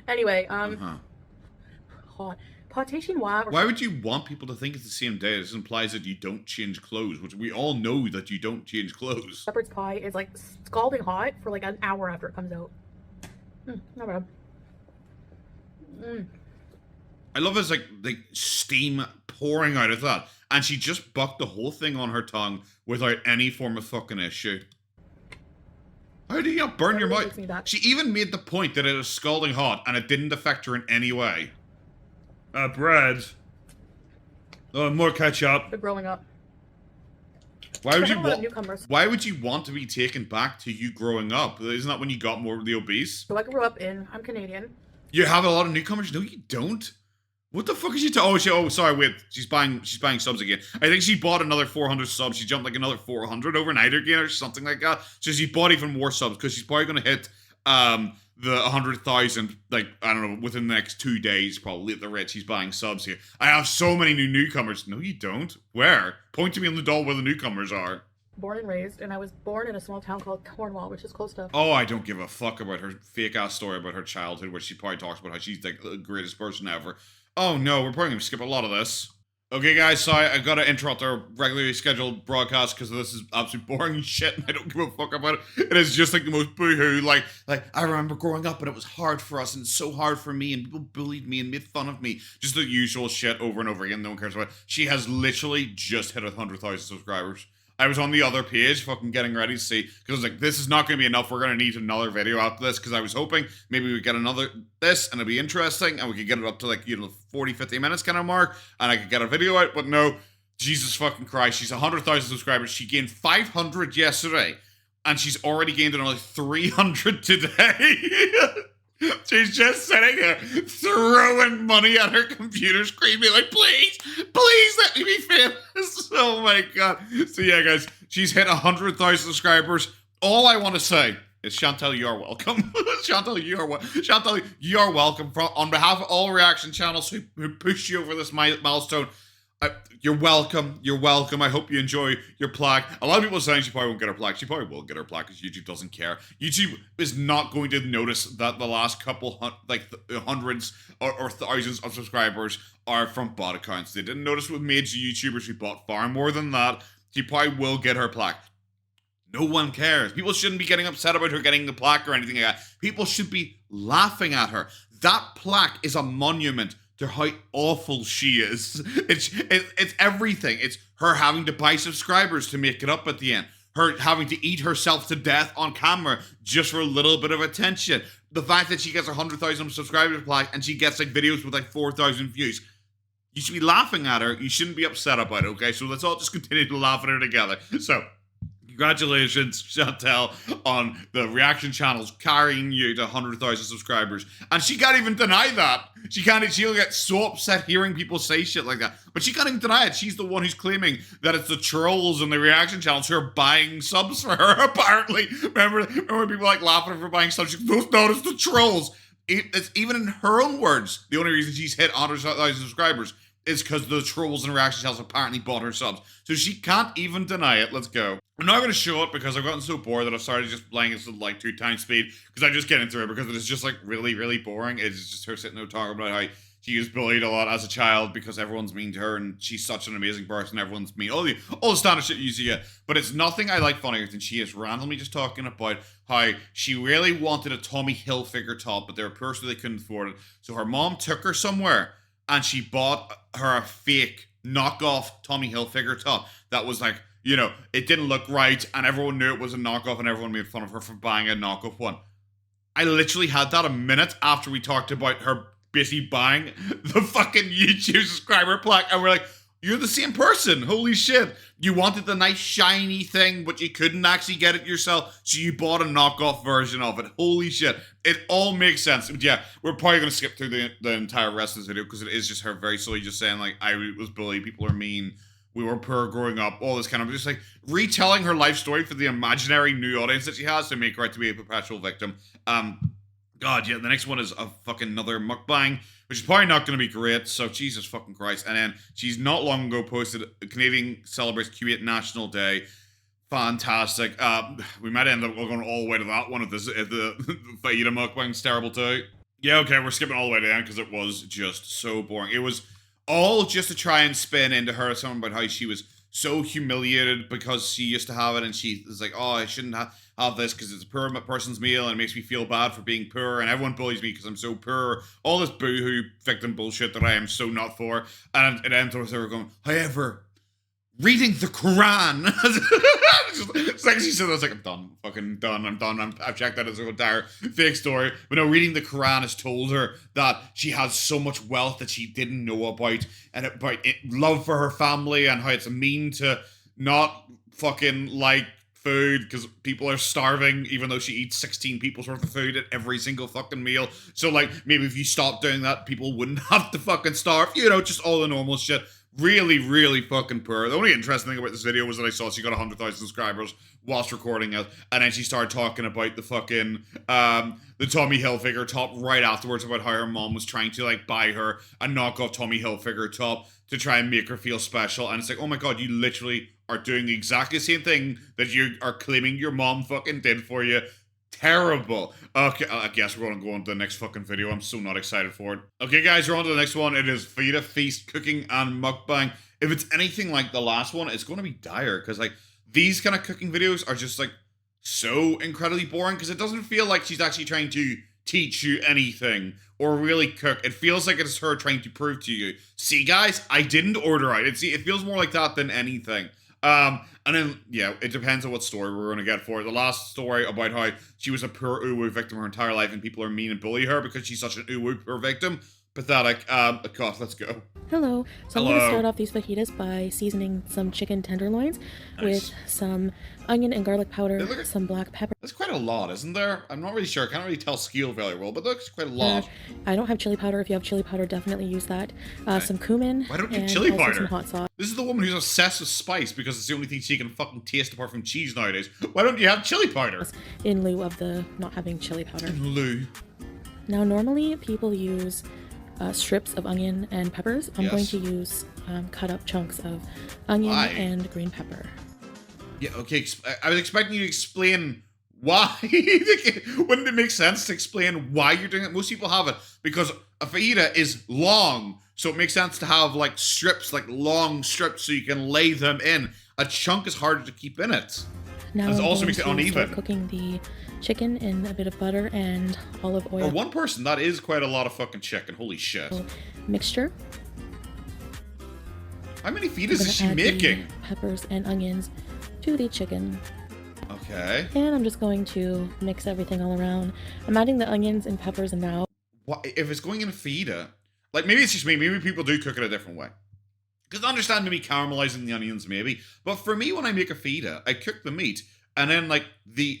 Speaker 4: Anyway, hot. Pâté chinois.
Speaker 1: Why would you want people to think it's the same day? This implies that you don't change clothes, which we all know that you don't change clothes.
Speaker 4: Shepherd's pie is like scalding hot for like an hour after it comes out. Not bad.
Speaker 1: I love it's like steam pouring out of that. And she just bucked the whole thing on her tongue without any form of fucking issue. How do you not burn your mouth? She even made the point that it was scalding hot and it didn't affect her in any way. Bread. More ketchup.
Speaker 4: They're growing up.
Speaker 1: Why would you want to be taken back to you growing up? Isn't that when you got more of the obese?
Speaker 4: So I grew up I'm Canadian.
Speaker 1: You have a lot of newcomers? No, you don't. What the fuck is she oh, sorry, wait. She's buying subs again. I think she bought another 400 subs. She jumped like another 400 overnight again or something like that. So she bought even more subs because she's probably going to hit the 100,000, like, I don't know, within the next 2 days, probably at the rate she's buying subs here. I have so many newcomers. No, you don't. Where? Point to me on the doll where the newcomers are.
Speaker 4: Born and raised, and I was born in a small town called Cornwall, which is close to...
Speaker 1: Oh, I don't give a fuck about her fake-ass story about her childhood, where she probably talks about how she's like the greatest person ever. Oh no, we're probably going to skip a lot of this. Okay guys, sorry, I gotta interrupt our regularly scheduled broadcast because this is absolutely boring shit and I don't give a fuck about it. It is just like the most boohoo, like I remember growing up and it was hard for us and it's so hard for me and people bullied me and made fun of me. Just the usual shit over and over again, no one cares about it. She has literally just hit 100,000 subscribers. I was on the other page fucking getting ready to see, because I was like, this is not going to be enough, we're going to need another video after this, because I was hoping maybe we'd get another this, and it'd be interesting, and we could get it up to like, 40, 50 minutes kind of mark, and I could get a video out, but no, Jesus fucking Christ, she's 100,000 subscribers, she gained 500 yesterday, and she's already gained another 300 today. She's just sitting there throwing money at her computer screen, being like, please let me be famous. Oh my god. So yeah, guys, she's hit 100,000 subscribers. All I want to say is, Chantel, you are welcome. Chantel, you are welcome. On behalf of all reaction channels who pushed you over this milestone, You're welcome. You're welcome. I hope you enjoy your plaque. A lot of people are saying she probably won't get her plaque. She probably will get her plaque because YouTube doesn't care. YouTube is not going to notice that the last couple, hundreds or thousands of subscribers are from bot accounts. They didn't notice with major YouTubers who bought far more than that. She probably will get her plaque. No one cares. People shouldn't be getting upset about her getting the plaque or anything like that. People should be laughing at her. That plaque is a monument to how awful she is. It's everything. It's her having to buy subscribers to make it up at the end. Her having to eat herself to death on camera just for a little bit of attention. The fact that she gets 100,000 subscribers plaque and she gets like videos with like 4,000 views. You should be laughing at her. You shouldn't be upset about it, okay? So let's all just continue to laugh at her together. So, congratulations, Chantel, on the reaction channels carrying you to 100,000 subscribers. And she can't even deny that. She'll get so upset hearing people say shit like that. But she can't even deny it. She's the one who's claiming that it's the trolls and the reaction channels who are buying subs for her, apparently. Remember people like laughing at her for buying subs? She goes, no, it's the trolls. It's even in her own words, the only reason she's hit 100,000 subscribers is because the trolls and reaction channels apparently bought her subs. So she can't even deny it. Let's go. I'm not going to show it because I've gotten so bored that I've started just playing it at like 2 times speed because I just get into it because it is just like really, really boring. It's just her sitting there talking about how she was bullied a lot as a child because everyone's mean to her and she's such an amazing person. Everyone's mean. All the standard shit you see. But it's nothing I like funnier than she is randomly just talking about how she really wanted a Tommy Hilfiger top, but they were poor so they couldn't afford it. So her mom took her somewhere and she bought her a fake knockoff Tommy Hilfiger top that was like, you know, it didn't look right and everyone knew it was a knockoff and everyone made fun of her for buying a knockoff one. I literally had that a minute after we talked about her basically buying the fucking YouTube subscriber plaque and we're like, you're the same person. Holy shit. You wanted the nice shiny thing, but you couldn't actually get it yourself, so you bought a knockoff version of it. Holy shit. It all makes sense. But yeah, we're probably going to skip through the entire rest of this video because it is just her very silly just saying like, I was bullied, people are mean, we were poor growing up, all this kind of just like retelling her life story for the imaginary new audience that she has to make her out to be a perpetual victim. God, yeah, the next one is a fucking another mukbang, which is probably not going to be great, so Jesus fucking Christ. And then she's not long ago posted, Canadian celebrates Q8 National Day. Fantastic. We might end up going all the way to that one if the fajita mukbang's terrible too. Yeah, okay, we're skipping all the way to the end because it was just so boring. It was all just to try and spin into her something about how she was so humiliated because she used to have it and she was like, oh, I shouldn't have this because it's a poor person's meal and it makes me feel bad for being poor and everyone bullies me because I'm so poor. All this boohoo victim bullshit that I am so not for. And it ends with her going, however, reading the Quran. It's like she said, I was like, I'm done. Fucking done. I'm done. I've checked that as an entire fake story. But no, reading the Quran has told her that she has so much wealth that she didn't know about. And about love for her family and how it's mean to not fucking like food because people are starving even though she eats 16 people's worth of food at every single fucking meal. So like maybe if you stop doing that, people wouldn't have to fucking starve. You know, just all the normal shit. Really, really fucking poor. The only interesting thing about this video was that I saw she got 100,000 subscribers whilst recording it, and then she started talking about the fucking, the Tommy Hilfiger top right afterwards about how her mom was trying to, like, buy her a knockoff Tommy Hilfiger top to try and make her feel special, and it's like, oh my god, you literally are doing exactly the same thing that you are claiming your mom fucking did for you. Terrible. Okay, I guess we're going to go on to the next fucking video. I'm so not excited for it. Okay, guys, we're on to the next one. It is Fajita Feast Cooking and Mukbang. If it's anything like the last one, it's going to be dire because, like, these kind of cooking videos are just, like, so incredibly boring because it doesn't feel like she's actually trying to teach you anything or really cook. It feels like it's her trying to prove to you, see, guys, I didn't order out. It feels more like that than anything. And then, yeah, it depends on what story we're going to get for it. The last story about how she was a poor uwu victim her entire life and people are mean and bully her because she's such an uwu poor victim. Pathetic. God, let's go.
Speaker 2: Hello. So I'm going to start off these fajitas by seasoning some chicken tenderloins with some onion and garlic powder, some black pepper.
Speaker 1: That's quite a lot, isn't there? I'm not really sure. I can't really tell scale very well, but that's quite a lot.
Speaker 2: I don't have chili powder. If you have chili powder, definitely use that. Some cumin.
Speaker 1: Why don't you have chili powder?
Speaker 2: Some hot sauce.
Speaker 1: This is the woman who's obsessed with spice because it's the only thing she can fucking taste apart from cheese nowadays. Why don't you have chili powder?
Speaker 2: In lieu of the not having chili powder.
Speaker 1: In lieu.
Speaker 2: Now, normally people use strips of onion and peppers, I'm going to use cut up chunks of onion and green pepper.
Speaker 1: Yeah, okay. I was expecting you to explain why. Wouldn't it make sense to explain why you're doing it? Most people have it because a fajita is long, so it makes sense to have like strips, like long strips, so you can lay them in. A chunk is harder to keep in it.
Speaker 2: Now
Speaker 1: it also makes it uneven.
Speaker 2: Start cooking the chicken in a bit of butter and olive oil.
Speaker 1: For one person, that is quite a lot of fucking chicken. Holy shit.
Speaker 2: Mixture.
Speaker 1: How many fajitas is she making?
Speaker 2: Peppers and onions to the chicken.
Speaker 1: Okay.
Speaker 2: And I'm just going to mix everything all around. I'm adding the onions and peppers now.
Speaker 1: What if it's going in a fajita? Like maybe it's just me. Maybe people do cook it a different way. Because I understand maybe caramelizing the onions, maybe. But for me, when I make a fajita, I cook the meat, and then like the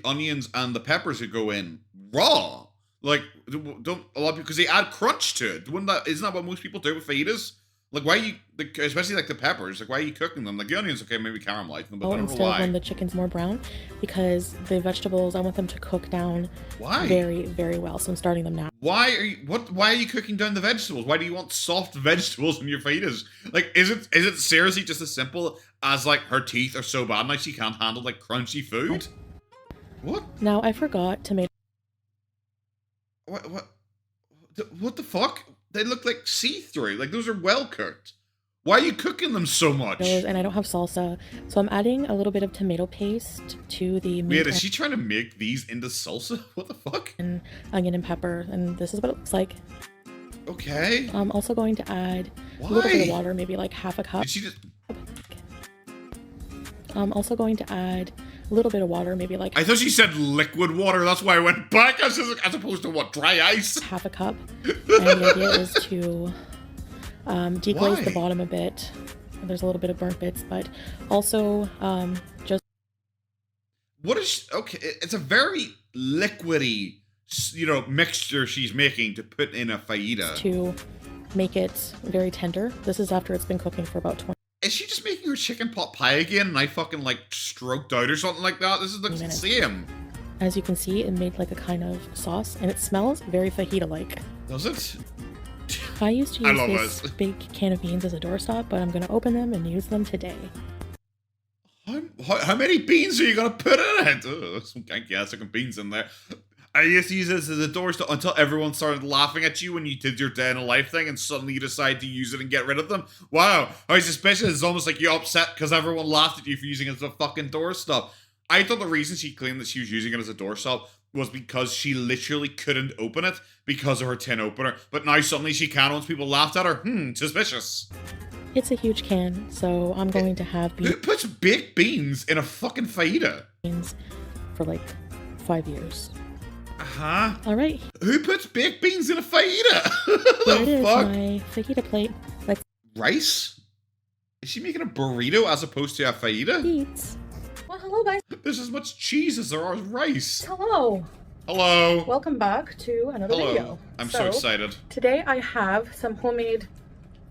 Speaker 1: onions and the peppers would go in raw. Like don't a lot of people, because they add crunch to it. Isn't that what most people do with fajitas? Like why are you, especially like the peppers, like why are you cooking them? Like the onions, okay, maybe caramelize them, but I don't know why.
Speaker 2: Instead of when the chicken's more brown, because the vegetables, I want them to cook down very, very well. So I'm starting them now.
Speaker 1: Why are you cooking down the vegetables? Why do you want soft vegetables in your fajitas? Like, is it seriously just as simple as like her teeth are so bad now she can't handle like crunchy food? What?
Speaker 2: Now I forgot tomato.
Speaker 1: What the fuck? They look like see-through. Like those are well cooked. Why are you cooking them so much?
Speaker 2: And I don't have salsa, so I'm adding a little bit of tomato paste to the meat.
Speaker 1: Wait, is she trying to make these into salsa? What the fuck?
Speaker 2: And onion and pepper, and this is what it looks like.
Speaker 1: Okay.
Speaker 2: I'm also going to add a little bit of water, maybe like half a cup.
Speaker 1: Did she just...
Speaker 2: I'm also going to add a little bit of water, maybe like...
Speaker 1: I thought she said liquid water, that's why I went back, as opposed to what, dry ice?
Speaker 2: Half a cup. And the idea is to deglaze the bottom a bit. There's a little bit of burnt bits, but also just...
Speaker 1: What is... Okay, it's a very liquidy, mixture she's making to put in a fajita.
Speaker 2: To make it very tender. This is after it's been cooking for about 20
Speaker 1: Is she just making her chicken pot pie again and I fucking like stroked out or something like that? This is the same.
Speaker 2: As you can see, it made like a kind of sauce and it smells very fajita-like.
Speaker 1: Does it?
Speaker 2: I used to use this big can of beans as a doorstop, but I'm going to open them and use them today.
Speaker 1: How many beans are you going to put in it? Oh, some ganky ass looking beans in there. I used to use this as a doorstop until everyone started laughing at you when you did your day in a life thing and suddenly you decide to use it and get rid of them. Wow, how suspicious. It's almost like you're upset because everyone laughed at you for using it as a fucking doorstop. I thought the reason she claimed that she was using it as a doorstop was because she literally couldn't open it because of her tin opener. But now suddenly she can once people laughed at her. Suspicious.
Speaker 2: It's a huge can, so I'm going to have beans.
Speaker 1: Who puts baked beans in a fucking fajita?
Speaker 2: Beans for like 5 years.
Speaker 1: Uh-huh.
Speaker 2: All right.
Speaker 1: Who puts baked beans in a fajita?
Speaker 2: Here it is, my fajita plate.
Speaker 1: Rice? Is she making a burrito as opposed to a fajita?
Speaker 2: Beets.
Speaker 4: Well, hello, guys.
Speaker 1: There's as much cheese as there are rice.
Speaker 4: Hello.
Speaker 1: Hello.
Speaker 4: Welcome back to another video.
Speaker 1: I'm so excited.
Speaker 4: Today I have some homemade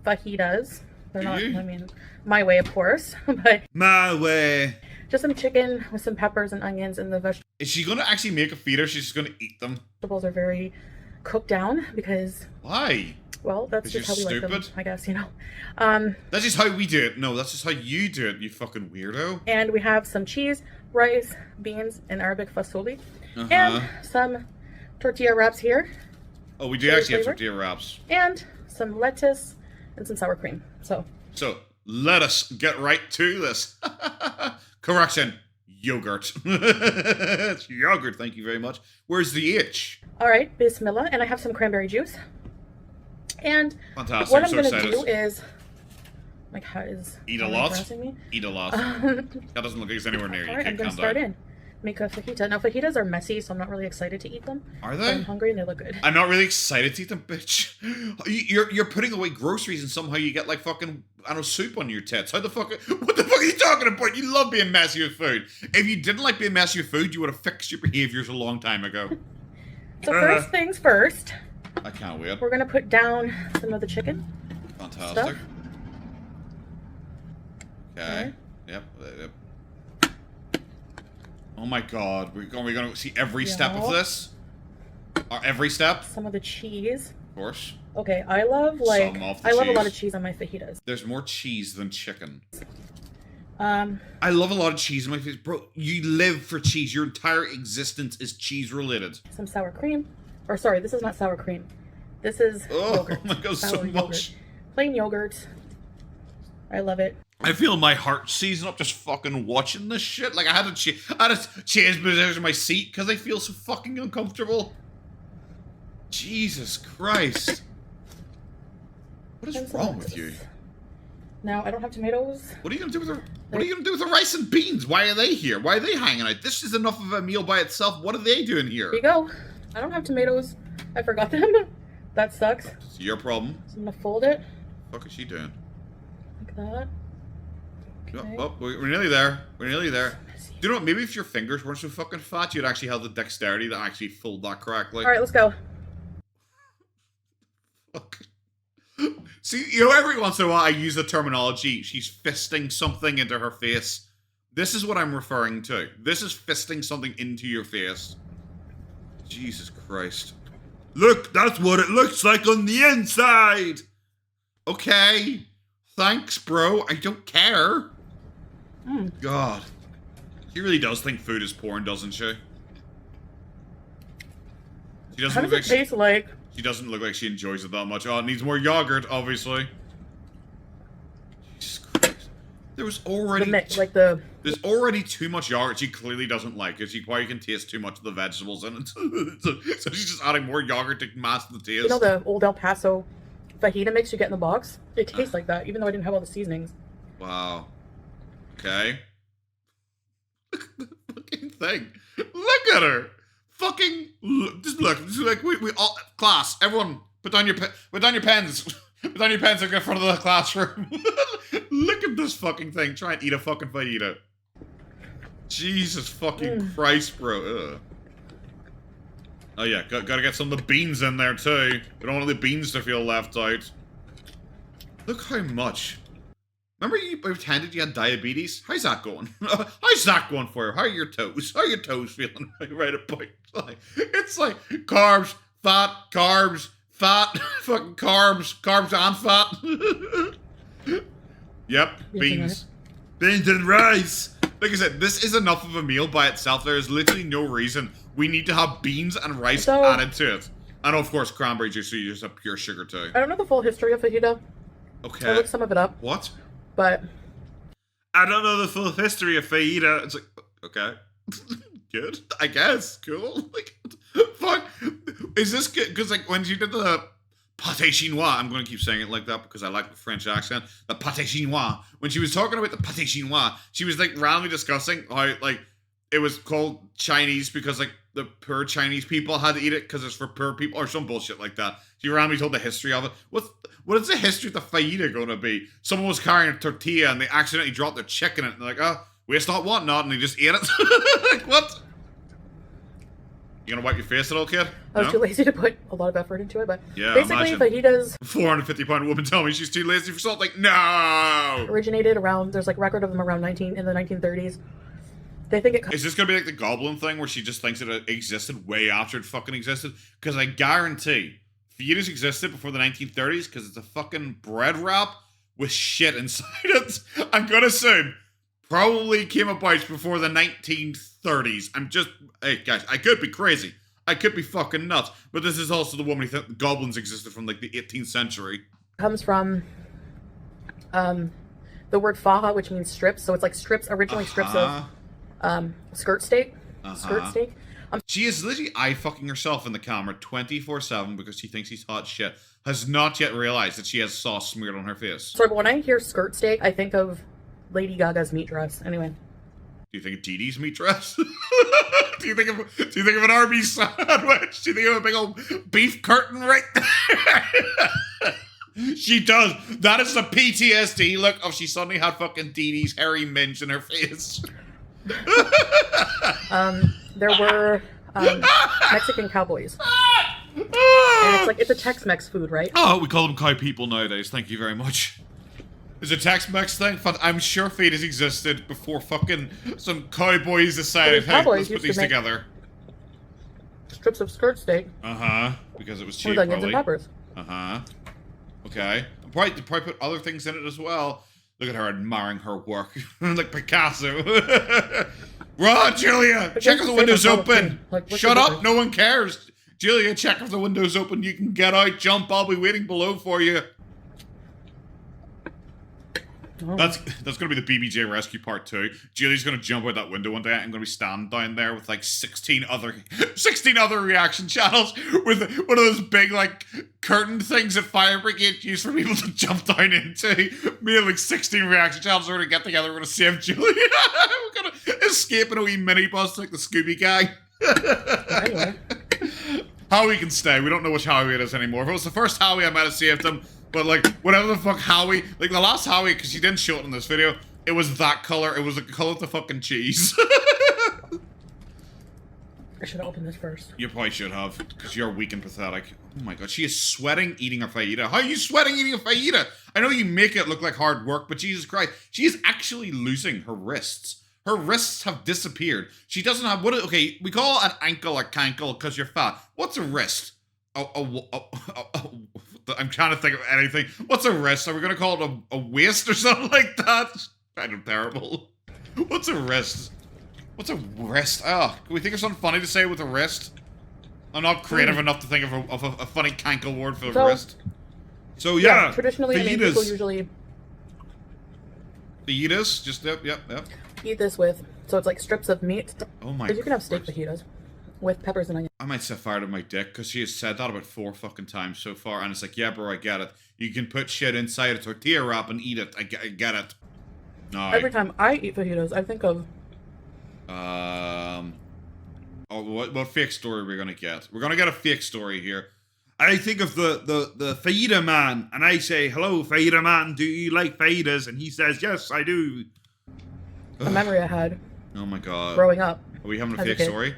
Speaker 4: fajitas. They're not, I mean, my way, of course, but...
Speaker 1: My way.
Speaker 4: Just some chicken with some peppers and onions and the vegetables.
Speaker 1: Is she going to actually make a fajita or she's just going to eat them?
Speaker 4: Vegetables are very cooked down because...
Speaker 1: Why?
Speaker 4: Well, that's just how we like them, I guess,
Speaker 1: That's just how we do it. No, that's just how you do it, you fucking weirdo.
Speaker 4: And we have some cheese, rice, beans, and Arabic fasoli. And some tortilla wraps here.
Speaker 1: Oh, we do actually have tortilla wraps.
Speaker 4: And some lettuce and some sour cream. So
Speaker 1: let us get right to this. Correction, yogurt. It's yogurt, thank you very much. Where's the itch?
Speaker 4: All right, bismillah. And I have some cranberry juice. And
Speaker 1: fantastic.
Speaker 4: What I'm going to do is, like, how is...
Speaker 1: Eat a lot? Eat a lot. That doesn't look like it's anywhere near you.
Speaker 4: Alright, I'm going to start in. Make a fajita. Now, fajitas are messy, so I'm not really excited to eat them.
Speaker 1: Are they?
Speaker 4: I'm hungry and they look good.
Speaker 1: I'm not really excited to eat them, bitch. You're putting away groceries and somehow you get, like, fucking, I don't know, soup on your tits. What the fuck are you talking about? You love being messy with food. If you didn't like being messy with food, you would have fixed your behaviors a long time ago.
Speaker 4: So first things first.
Speaker 1: I can't wait.
Speaker 4: We're going to put down some of the chicken.
Speaker 1: Fantastic.
Speaker 4: Stuff.
Speaker 1: Okay. Yep. Oh my god. We're going to see every step of this? Every step?
Speaker 4: Some of the cheese.
Speaker 1: Of course.
Speaker 4: Okay, I love a lot of cheese on my fajitas.
Speaker 1: There's more cheese than chicken.
Speaker 4: I
Speaker 1: love a lot of cheese in my face. Bro, you live for cheese. Your entire existence is cheese related.
Speaker 4: Some sour cream. Or sorry, this is not sour cream. This is yogurt.
Speaker 1: Oh my god, so much.
Speaker 4: Yogurt. Plain yogurt. I love it.
Speaker 1: I feel my heart seizing up just fucking watching this shit. Like I had to change position in my seat because I feel so fucking uncomfortable. Jesus Christ. What is wrong with you?
Speaker 4: Now I don't have tomatoes.
Speaker 1: What are you gonna do with the What are you gonna do with the rice and beans? Why are they here? Why are they hanging out? This is enough of a meal by itself. What are they doing here?
Speaker 4: Here you go. I don't have tomatoes. I forgot them. That sucks.
Speaker 1: It's your problem.
Speaker 4: So I'm gonna fold it.
Speaker 1: What the fuck is she doing?
Speaker 4: Like that. Okay.
Speaker 1: Oh, we're nearly there. We're nearly there. Do you know what? Maybe if your fingers weren't so fucking fat, you'd actually have the dexterity to actually fold that correctly.
Speaker 4: Alright, let's go.
Speaker 1: Fuck. See, you know, every once in a while I use the terminology, she's fisting something into her face. This is what I'm referring to. This is fisting something into your face. Jesus Christ. Look, that's what it looks like on the inside! Okay. Thanks, bro. I don't care. God. She really does think food is porn, doesn't she? She doesn't
Speaker 4: How does it taste like?
Speaker 1: She doesn't look like she enjoys it that much. Oh, it needs more yogurt, obviously. Jesus Christ. There was already... There's already too much yogurt she clearly doesn't like it. She probably can taste too much of the vegetables in it. so she's just adding more yogurt to mask the taste.
Speaker 4: You know the old El Paso fajita mix you get in the box? It tastes like that, even though I didn't have all the seasonings.
Speaker 1: Wow. Okay. Look at the fucking thing. Look at her. Fucking just look. We all class. Everyone, put down your pens. Put down your pens in front of the classroom. Look at this fucking thing. Try and eat a fucking fajita. Jesus fucking Christ, bro. Ugh. Oh yeah, gotta get some of the beans in there too. We don't want the beans to feel left out. Look how much. Remember you pretended you had diabetes? How's that going? How's that going for you? How are your toes? How are your toes feeling right about? It's like carbs, fat, fucking carbs and fat. Yep, beans. Beans and rice. Like I said, this is enough of a meal by itself. There is literally no reason we need to have beans and rice added to it. And of course, cranberry juice, so you just have pure sugar too.
Speaker 4: I don't know the full history of fajita.
Speaker 1: Okay.
Speaker 4: I looked some of it up.
Speaker 1: What?
Speaker 4: But
Speaker 1: I don't know the full history of fajita. It's like, okay. Good. I guess. Cool. Like, fuck. Is this good? Because, like, when she did the pâté chinois, I'm going to keep saying it like that because I like the French accent. The pâté chinois. When she was talking about the pâté chinois, she was, like, randomly discussing how, like, it was called Chinese because, like, the poor Chinese people had to eat it because it's for poor people or some bullshit like that. She randomly told the history of it. What is the history of the fajita going to be? Someone was carrying a tortilla and they accidentally dropped their chicken in it and they're like, oh, waste not, want not, and they just ate it. Like, what? You gonna wipe your face at all, kid?
Speaker 4: I was too lazy to put a lot of effort into it, but
Speaker 1: yeah,
Speaker 4: basically fajitas...
Speaker 1: 450-pound woman telling me she's too lazy for salt. Like, no!
Speaker 4: Originated around, there's like record of them around in the 1930s. They think it...
Speaker 1: Is this gonna be like the goblin thing where she just thinks it existed way after it fucking existed? Because I guarantee fajitas existed before the 1930s because it's a fucking bread wrap with shit inside it. I'm gonna assume probably came about before the 1930s. I'm just... Hey, guys, I could be crazy. I could be fucking nuts. But this is also the woman who thought goblins existed from, like, the 18th century.
Speaker 4: Comes from the word faja, which means strips. So it's like strips, originally strips of skirt steak. Skirt steak.
Speaker 1: She is literally eye-fucking herself in the camera 24/7 because she thinks he's hot shit. Has not yet realized that she has sauce smeared on her face.
Speaker 4: Sorry, but when I hear skirt steak, I think of Lady Gaga's meat dress. Anyway.
Speaker 1: Do you think of Dee Dee's meat dress? Do you think of an Arby's sandwich? Do you think of a big old beef curtain right there? She does. That is the PTSD look of she suddenly had fucking Dee Dee's hairy minge in her face.
Speaker 4: There were Mexican cowboys. And it's like, it's a Tex-Mex food, right?
Speaker 1: Oh, we call them cow people nowadays. Thank you very much. It's a Tex-Mex thing. I'm sure fetus existed before fucking some cowboys decided, hey, let's put these together.
Speaker 4: Strips of skirt steak.
Speaker 1: Because it was cheap,
Speaker 4: with onions and peppers.
Speaker 1: Okay. Probably put other things in it as well. Look at her admiring her work. Like Picasso. Run, Julia! Check if the window's open! Shut up, no one cares! Julia, check if the window's open. You can get out, jump, I'll be waiting below for you. Oh. That's gonna be the BBJ Rescue Part 2. Julie's gonna jump out that window one day and I'm gonna be standing down there with like 16 other reaction channels with one of those big like curtain things that fire brigade use for people to jump down into. Me and like 16 reaction channels are gonna get together, we're gonna save Julie. We're gonna escape in a wee minibus like the Scooby Gang.
Speaker 4: Anyway.
Speaker 1: Howie can stay. We don't know which Howie it is anymore. If it was the first Howie, I might have saved him. But, like, whatever the fuck Howie... Like, the last Howie, because she didn't show it in this video, it was that color. It was the color of the fucking cheese.
Speaker 4: I should have opened this first.
Speaker 1: You probably should have, because you're weak and pathetic. Oh my god, she is sweating eating a fajita. How are you sweating eating a fajita? I know you make it look like hard work, but Jesus Christ, she is actually losing her wrists. Her wrists have disappeared. She doesn't have... Okay, we call an ankle a cankle because you're fat. What's a wrist? I'm trying to think of anything. What's a wrist? Are we going to call it a waist or something like that? Kind of terrible. What's a wrist? What's a wrist? Oh, can we think of something funny to say with a wrist? I'm not creative enough to think of a funny cankle word for a wrist. So, yeah.
Speaker 4: Traditionally, I mean, people usually...
Speaker 1: Fajitas? Just, yep.
Speaker 4: Eat this with, so it's like strips of meat.
Speaker 1: Oh my god.
Speaker 4: Because you can have steak fajitas with peppers and onions.
Speaker 1: I might set fire to my dick, because she has said that about 4 fucking times so far, and it's like, yeah, bro, I get it. You can put shit inside a tortilla wrap and eat it. I get it. No.
Speaker 4: Every time I eat fajitas, I think of...
Speaker 1: Oh, what fake story are we gonna get? We're gonna get a fake story here. I think of the fajita man, and I say, hello, fajita man, do you like fajitas? And he says, yes, I do.
Speaker 4: A memory I had.
Speaker 1: Oh my god.
Speaker 4: Growing up.
Speaker 1: Are we having a fake story?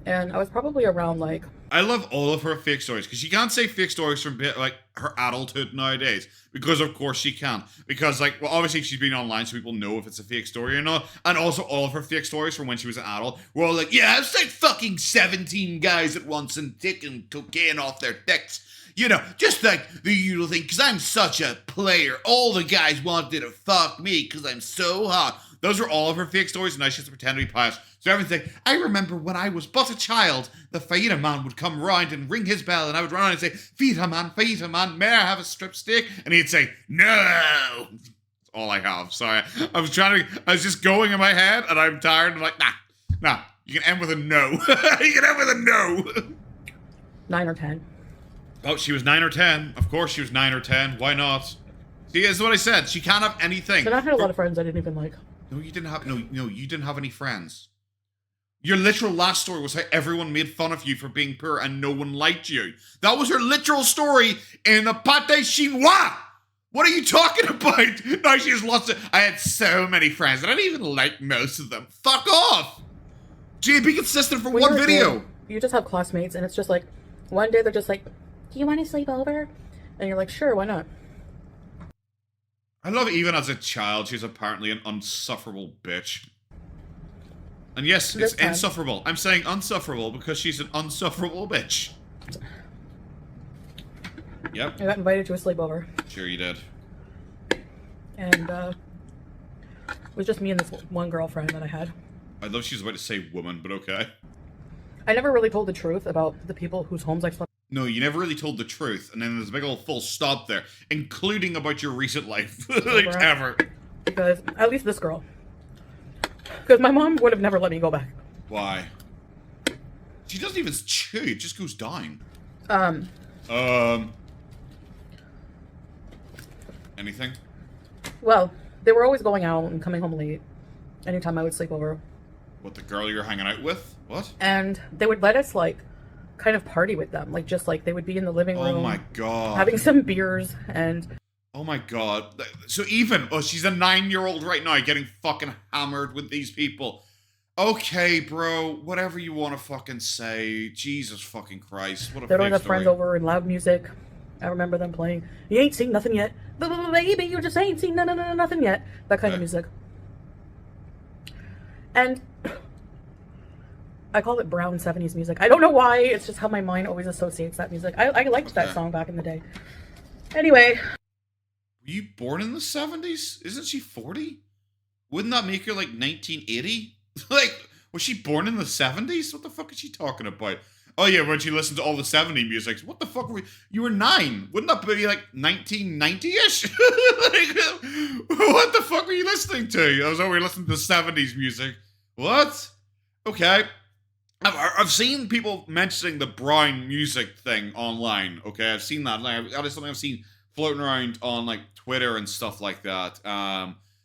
Speaker 4: And I was probably around like...
Speaker 1: I love all of her fake stories, because she can't say fake stories from like her adulthood nowadays, because of course she can't. Because like, well, obviously she's been online, so people know if it's a fake story or not. And also all of her fake stories from when she was an adult were all like, yeah, I was like fucking 17 guys at once and taking cocaine off their dicks. You know, just like the usual thing, because I'm such a player. All the guys wanted to fuck me because I'm so hot. Those are all of her fake stories, and now she has to pretend to be pious. So everything, I remember when I was but a child, the fajita man would come round and ring his bell, and I would run around and say, fajita man, may I have a strip steak? And he'd say, no! That's all I have, sorry. I was just going in my head, and I'm tired, and I'm like, nah, you can end with a no. You can end with a no.
Speaker 4: 9 or 10.
Speaker 1: Oh, she was 9 or 10. Of course she was 9 or 10. Why not? See, this is what I said. She can't have anything.
Speaker 4: But I had a lot of friends I didn't even like.
Speaker 1: No, you didn't have... No, you didn't have any friends. Your literal last story was how everyone made fun of you for being poor and no one liked you. That was your literal story in the pâté chinois. What are you talking about? Now she has lots of... I had so many friends and I didn't even like most of them. Fuck off. Gee, be consistent for one video.
Speaker 4: You just have classmates and it's just like... One day they're just like, do you want to sleep over? And you're like, sure, why not?
Speaker 1: I love even as a child, she's apparently an unsufferable bitch. And yes, it's insufferable. I'm saying unsufferable because she's an unsufferable bitch. Yep.
Speaker 4: I got invited to a sleepover.
Speaker 1: Sure you did.
Speaker 4: And, it was just me and this one girlfriend that I had.
Speaker 1: I love she's about to say woman, but okay.
Speaker 4: I never really told the truth about the people whose homes I slept.
Speaker 1: No, you never really told the truth, and then there's a big old full stop there, including about your recent life. Like, ever.
Speaker 4: Because, at least this girl. Because my mom would have never let me go back.
Speaker 1: Why? She doesn't even chew, it just goes down. Anything?
Speaker 4: Well, they were always going out and coming home late. Anytime I would sleep over.
Speaker 1: What, the girl you're hanging out with? What?
Speaker 4: And they would let us, like, kind of party with them. Like, just, like, they would be in the living room.
Speaker 1: Oh, my God.
Speaker 4: Having some beers, and...
Speaker 1: Oh, my God. So even... Oh, she's a 9-year-old right now getting fucking hammered with these people. Okay, bro. Whatever you want to fucking say. Jesus fucking Christ. What a
Speaker 4: They'd always have friends over and loud music. I remember them playing, you ain't seen nothing yet. Baby, you just ain't seen nothing yet. That kind of music. And I call it brown 70s music. I don't know why. It's just how my mind always associates that music. I liked that song back in the day. Anyway.
Speaker 1: Were you born in the 70s? Isn't she 40? Wouldn't that make her like 1980? Like, was she born in the 70s? What the fuck is she talking about? Oh yeah, when she listened to all the 70s music. What the fuck were you were 9. Wouldn't that be like 1990-ish? Like, what the fuck were you listening to? I was always listening to 70s music. What? Okay. I've seen people mentioning the brown music thing online. Okay, I've seen that. Like, that is something I've seen floating around on like Twitter and stuff like that.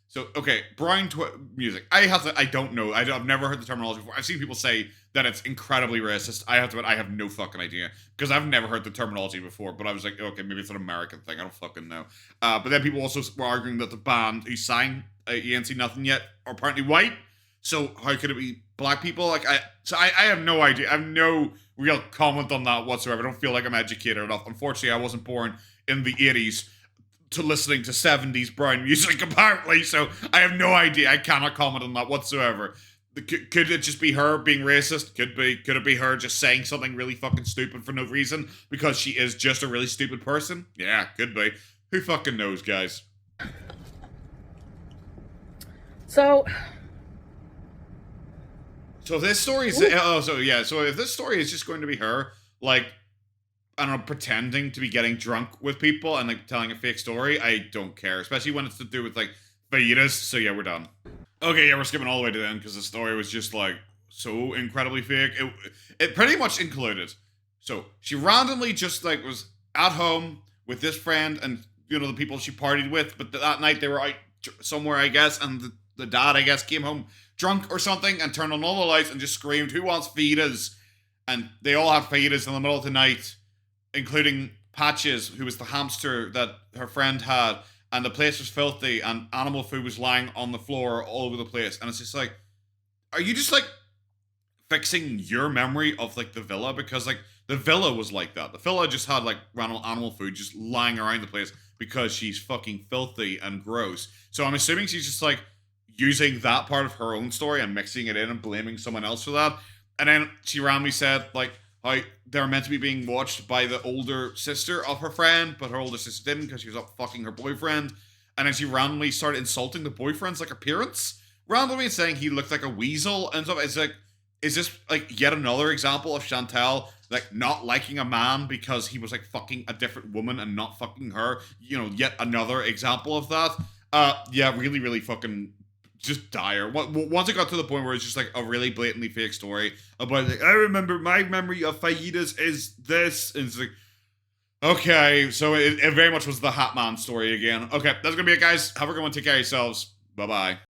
Speaker 1: So okay, brown music. I don't know. I've never heard the terminology before. I've seen people say that it's incredibly racist. I have no fucking idea because I've never heard the terminology before. But I was like, okay, maybe it's an American thing. I don't fucking know. But then people also were arguing that the band who sang "You Ain't Seen Nothing Yet" are apparently white. So how could it be black people? Like I have no idea. I have no real comment on that whatsoever. I don't feel like I'm educated enough. Unfortunately, I wasn't born in the 80s to listening to 70s brown music, apparently, so I have no idea. I cannot comment on that whatsoever. Could it just be her being racist? Could it be her just saying something really fucking stupid for no reason because she is just a really stupid person? Yeah, could be. Who fucking knows, guys?
Speaker 4: So
Speaker 1: if this story is so if this story is just going to be her, like, I don't know, pretending to be getting drunk with people and like telling a fake story, I don't care, especially when it's to do with like fajitas. So yeah, we're done. Okay, yeah, we're skipping all the way to the end because the story was just like so incredibly fake. It pretty much included. So she randomly just like was at home with this friend and you know the people she partied with, but that night they were out somewhere, I guess, and the dad, I guess, came home drunk or something and turned on all the lights and just screamed, "Who wants fajitas?" And they all had fajitas in the middle of the night, including Patches, who was the hamster that her friend had, and the place was filthy, and animal food was lying on the floor all over the place, and it's just like, are you just like fixing your memory of like the villa? Because like the villa was like that. The villa just had like random animal food just lying around the place because she's fucking filthy and gross. So I'm assuming she's just like using that part of her own story and mixing it in and blaming someone else for that. And then she randomly said like how they were meant to be being watched by the older sister of her friend, but her older sister didn't because she was up fucking her boyfriend. And then she randomly started insulting the boyfriend's like appearance, randomly saying he looked like a weasel and stuff. It's like, is this like yet another example of Chantel like not liking a man because he was like fucking a different woman and not fucking her? You know, yet another example of that. Yeah, really, really fucking just dire. Once it got to the point where it's just like a really blatantly fake story about like, I remember my memory of fajitas is this, and it's like, okay, so it very much was the Hat Man story again. Okay, that's gonna be it, guys. Have a good one. Take care of yourselves. Bye bye.